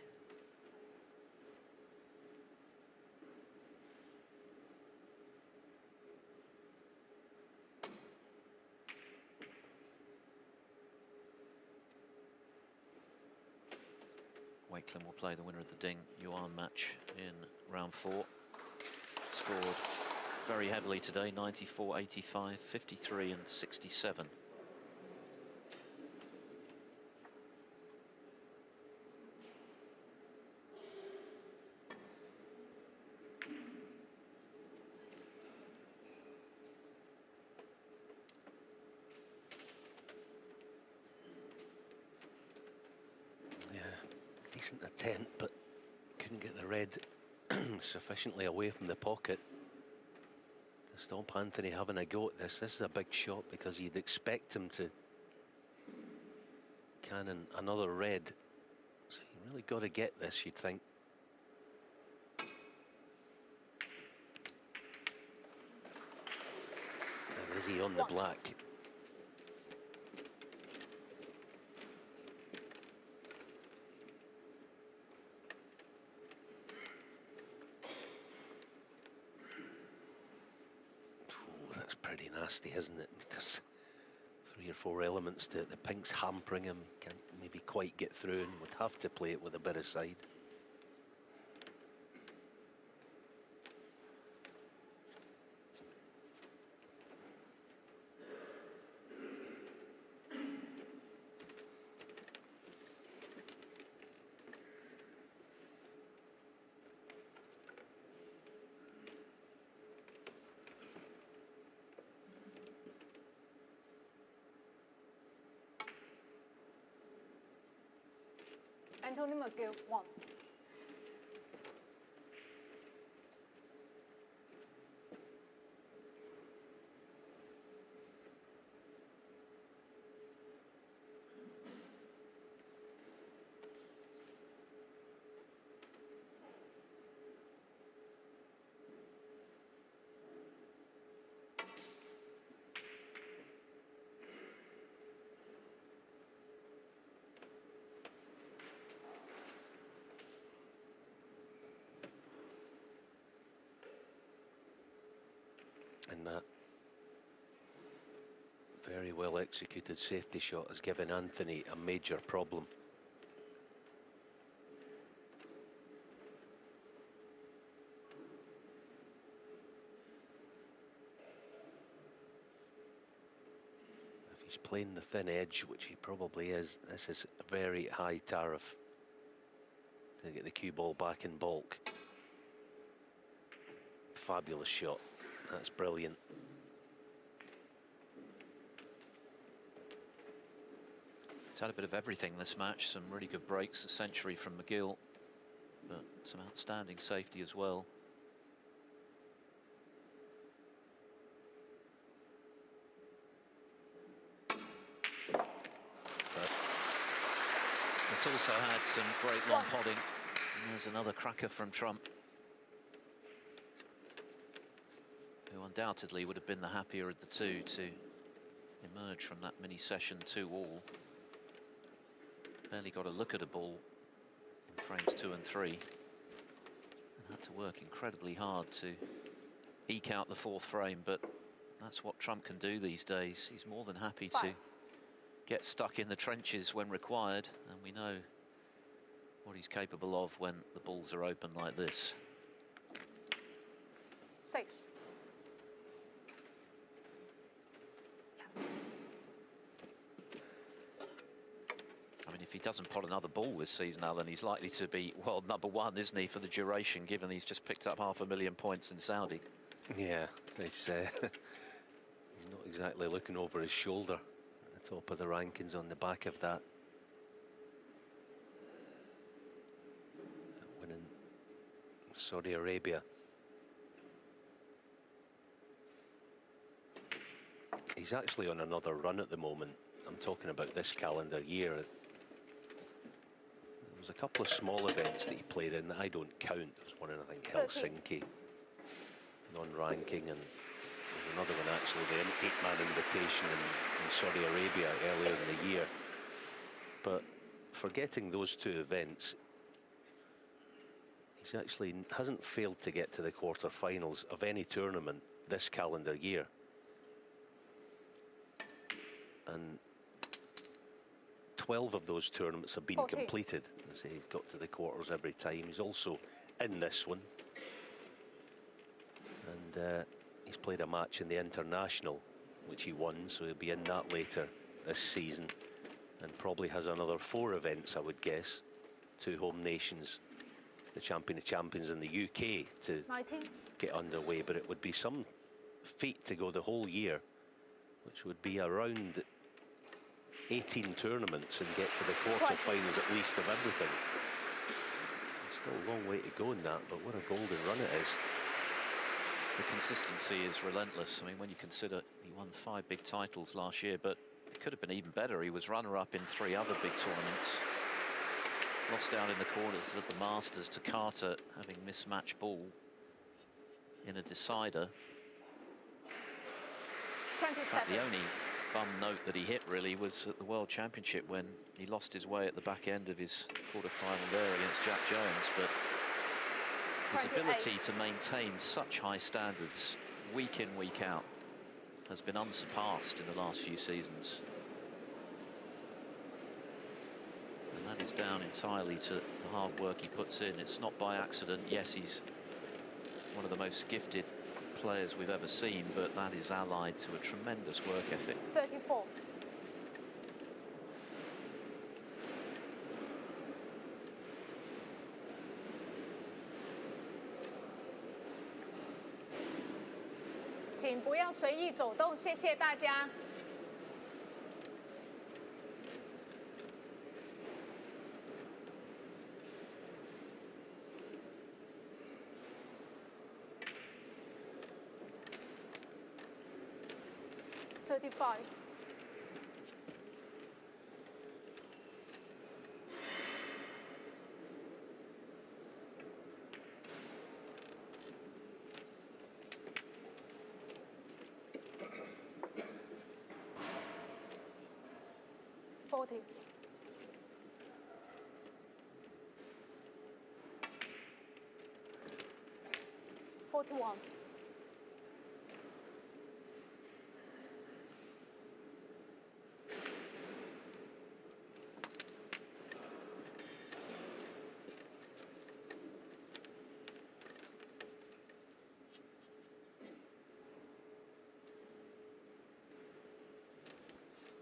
Wakelin will play the winner of the Ding Yuan match in round 4. Scored very heavily today, 94, 85, 53 and 67. Decent attempt, but couldn't get the red sufficiently away from the pocket to stop Anthony having a go at this. This is a big shot because you'd expect him to cannon another red. So you really got to get this, you'd think. And is he on the black? Nasty, isn't it? There's 3 or 4 elements to it. The pink's hampering him, can't maybe quite get through, and would have to play it with a bit of side. McGill, 1. And that very well executed safety shot has given Anthony a major problem. If he's playing the thin edge, which he probably is, this is a very high tariff to get the cue ball back in bulk. Fabulous shot. That's brilliant. It's had a bit of everything this match. Some really good breaks, a century from McGill, but some outstanding safety as well. But it's also had some great long podding. And there's another cracker from Trump, who undoubtedly would have been the happier of the two to emerge from that mini session 2-all. Barely got a look at a ball in frames 2 and 3, and had to work incredibly hard to eke out the 4th frame, but that's what Trump can do these days. He's more than happy to get stuck in the trenches when required, and we know what he's capable of when the balls are open like this. 6. I mean, if he doesn't pot another ball this season, Alan, he's likely to be world #1, isn't he, for the duration, given he's just picked up 500,000 points in Saudi. Yeah, he's not exactly looking over his shoulder at the top of the rankings on the back of that. Winning Saudi Arabia. He's actually on another run at the moment. I'm talking about this calendar year. There was a couple of small events that he played in that I don't count. There was one in, I think, Helsinki, non-ranking, and there's another one actually, the 8-man invitation in Saudi Arabia earlier in the year. But forgetting those 2 events, he's actually hasn't failed to get to the quarter-finals of any tournament this calendar year. And 12 of those tournaments have been completed. As I say, he's got to the quarters every time. He's also in this one. And he's played a match in the International, which he won, so he'll be in that later this season. And probably has another 4 events, I would guess. 2 home nations, the Champion of Champions in the UK to 19. get underway. But it would be some feat to go the whole year, which would be around 18 tournaments and get to the quarter-finals at least of everything. There's still a long way to go in that, but what a golden run it is. The consistency is relentless. I mean, when you consider he won 5 big titles last year, but it could have been even better. He was runner-up in 3 other big tournaments. Lost out in the quarters of the Masters to Carter, having mismatched ball in a decider. 27. In fact, the only bum note that he hit really was at the World Championship when he lost his way at the back end of his quarter-final there against Jack Jones. But his 28. ability to maintain such high standards week in, week out has been unsurpassed in the last few seasons. And that is down entirely to the hard work he puts in. It's not by accident. Yes, he's one of the most gifted players we've ever seen, but that is allied to a tremendous work ethic. 34.请不要随意走动，谢谢大家。35. 40. 41.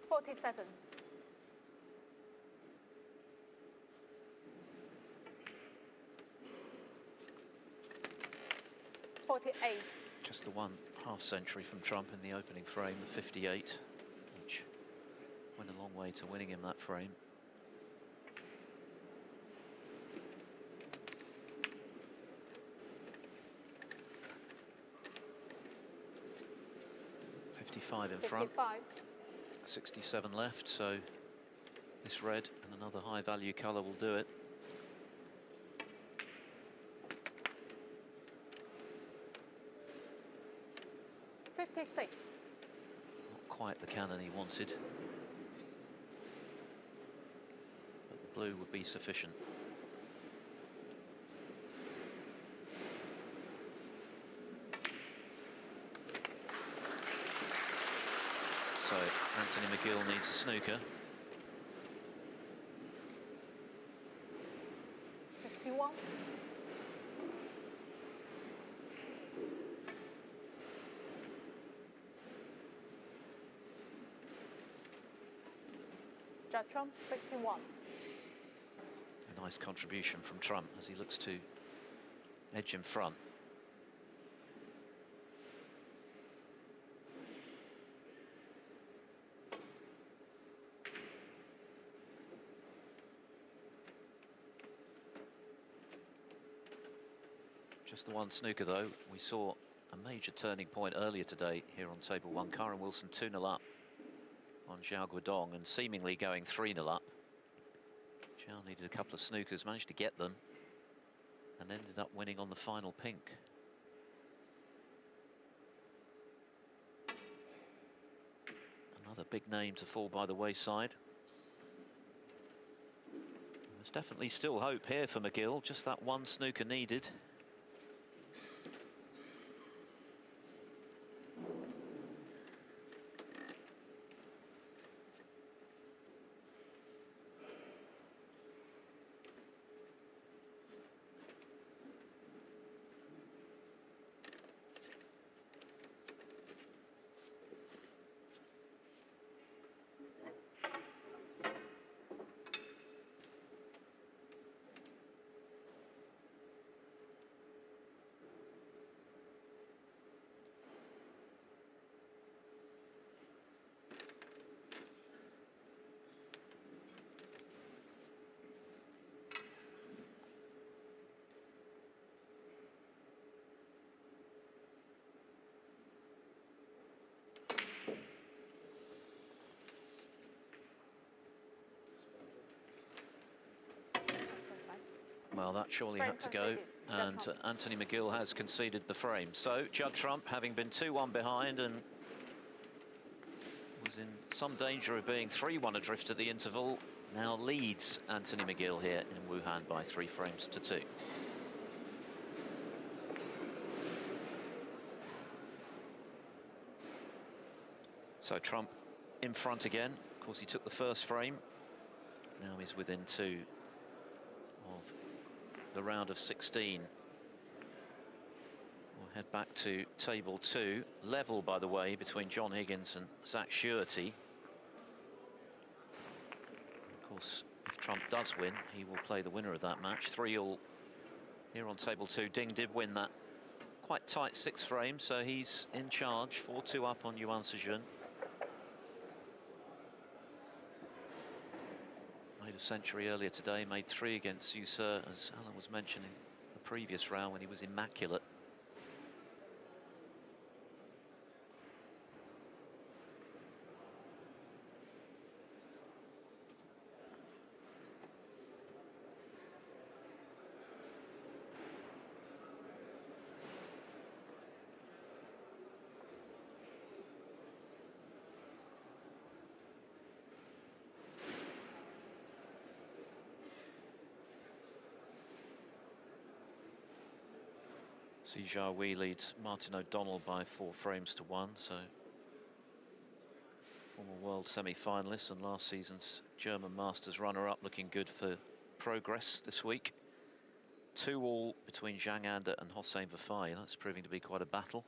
47. 48. Just the 1 half-century from Trump in the opening frame, the 58, which went a long way to winning him that frame. .55 in front, 55. 67 left, so this red and another high-value colour will do it. .56. Not quite the cannon he wanted, but the blue would be sufficient. So Anthony McGill needs a snooker. 61. Judd Trump, 61. A nice contribution from Trump as he looks to edge in front. Just the one snooker though. We saw a major turning point earlier today here on table 1. Karen Wilson 2-0 up on Zhao Guodong and seemingly going 3-0 up. Zhao needed a couple of snookers, managed to get them and ended up winning on the final pink. Another big name to fall by the wayside. There's definitely still hope here for McGill, just that one snooker needed. Well, that surely had to go, and Anthony McGill has conceded the frame. So Judd Trump, having been 2-1 behind and was in some danger of being 3-1 adrift at the interval, now leads Anthony McGill here in Wuhan by 3 frames to 2. So Trump in front again. Of course, he took the first frame. Now he's within 2 of the round of 16. We'll head back to table 2. Level, by the way, between John Higgins and Zach Schuerty. Of course, if Trump does win, he will play the winner of that match. 3-all here on table 2. Ding did win that quite tight 6th frame, so he's in charge. 4-2 up on Yuan Sejun. Made a century earlier today, made 3 against Xu Ce, as Alan was mentioning the previous round when he was immaculate. See Zhao Wei leads Martin O'Donnell by 4 frames to 1, so former world semi-finalist and last season's German Masters runner-up, looking good for progress this week. 2-all between Zhang Anda and Hossein Vafai. That's proving to be quite a battle.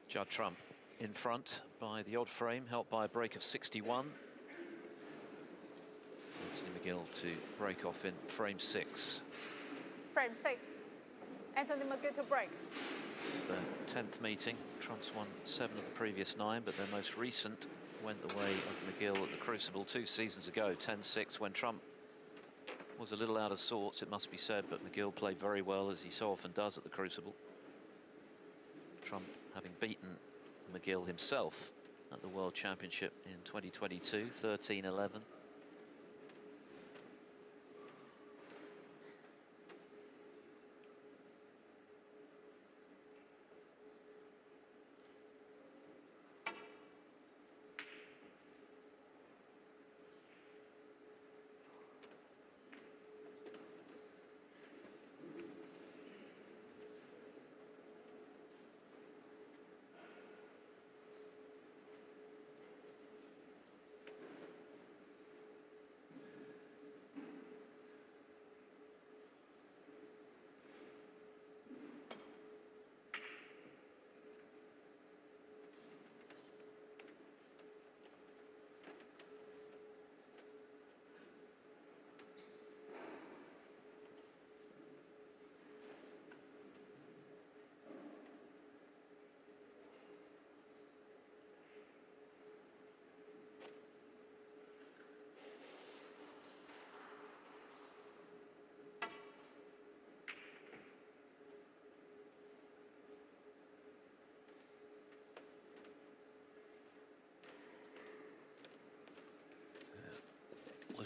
Judd Trump in front by the odd frame, helped by a break of 61. Anthony McGill to break off in frame 6. Frame 6. Anthony McGill to break. This is their 10th meeting. Trump's won 7 of the previous 9, but their most recent went the way of McGill at the Crucible 2 seasons ago, 10-6, when Trump was a little out of sorts, it must be said, but McGill played very well, as he so often does at the Crucible. Trump having beaten McGill himself at the World Championship in 2022, 13-11.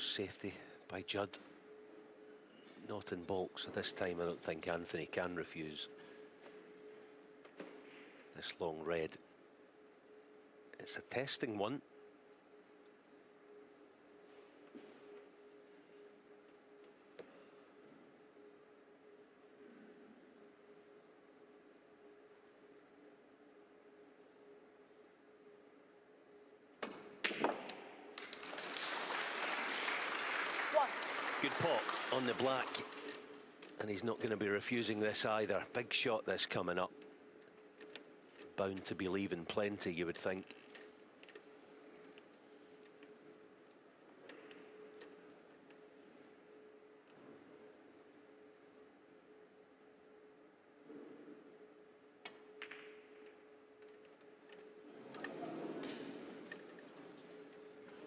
Safety by Judd. Not in balk, so this time I don't think Anthony can refuse this long red. It's a testing one. Good pot on the black, and he's not going to be refusing this either. Big shot this coming up. Bound to be leaving plenty, you would think.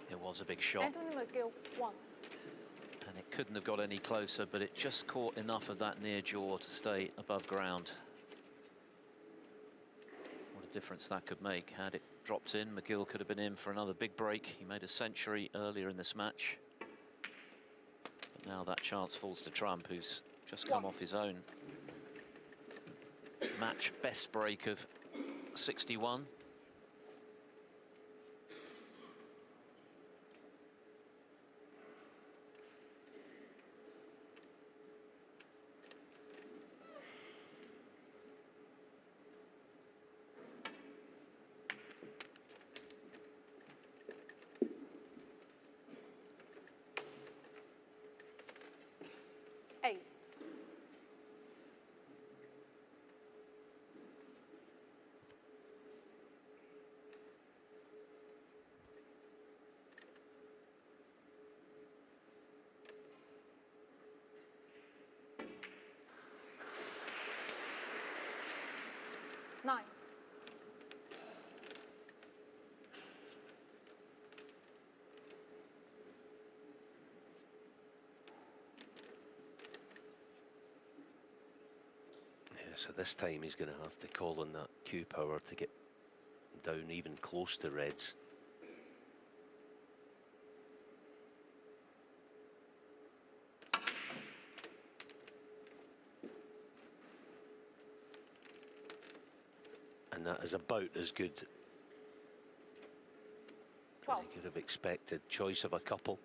It was a big shot. Anthony McGill, 1. And it couldn't have got any closer, but it just caught enough of that near jaw to stay above ground. What a difference that could make. Had it dropped in, McGill could have been in for another big break. He made a century earlier in this match. But now that chance falls to Trump, who's just come off his own match best break of 61. Nine. Yeah, so this time he's going to have to call on that cue power to get down even close to reds. And that is about as good as you could have expected. Choice of a couple.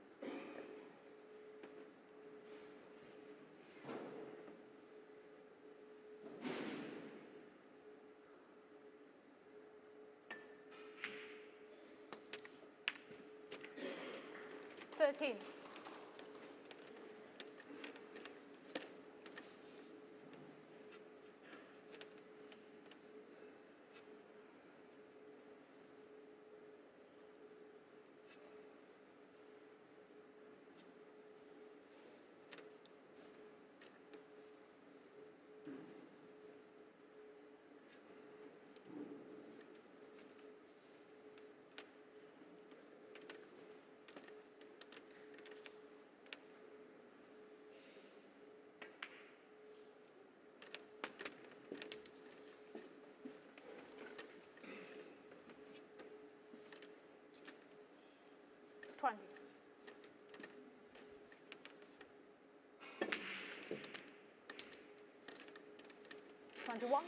20. $21.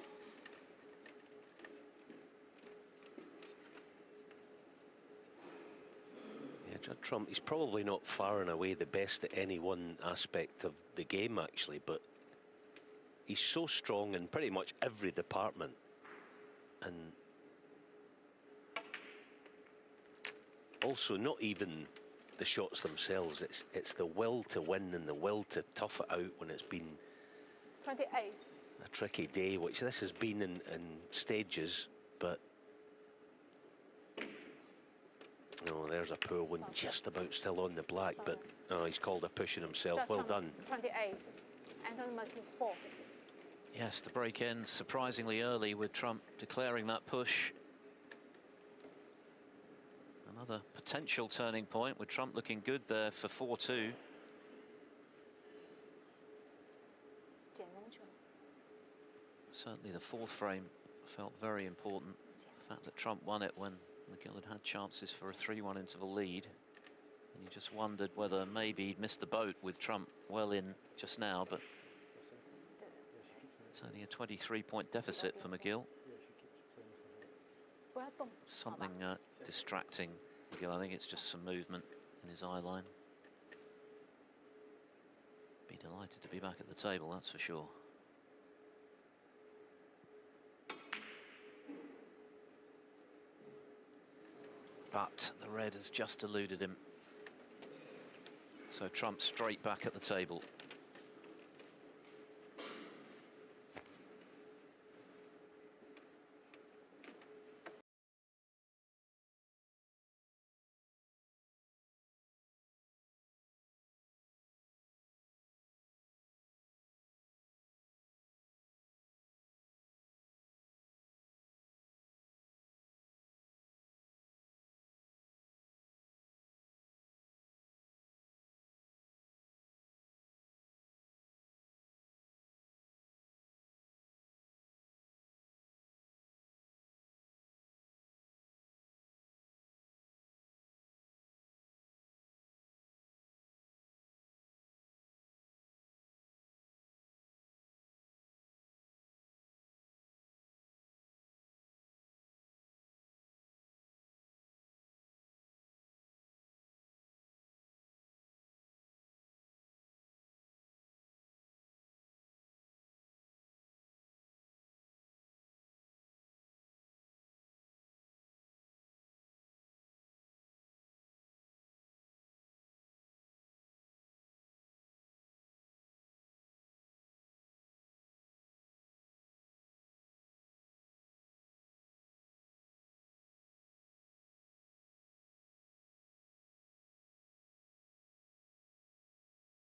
Yeah, Judd Trump, he's probably not far and away the best at any one aspect of the game, actually, but he's so strong in pretty much every department. And also, not even the shots themselves, it's the will to win and the will to tough it out when it's been 28. a tricky day, which this has been in stages, but no, there's a poor one just about still on the black, but oh, he's called a pushing himself. Well done. 28. Anthony McGill 4. Yes, the break ends surprisingly early with Trump declaring that push. Another potential turning point with Trump looking good there for 4-2. Certainly the fourth frame felt very important. The fact that Trump won it when McGill had chances for a 3-1 interval lead. And you just wondered whether maybe he'd missed the boat with Trump well in just now, but it's only a 23-point deficit for McGill. Something distracting McGill. I think it's just some movement in his eye line. Be delighted to be back at the table, that's for sure. But the red has just eluded him. So Trump straight back at the table.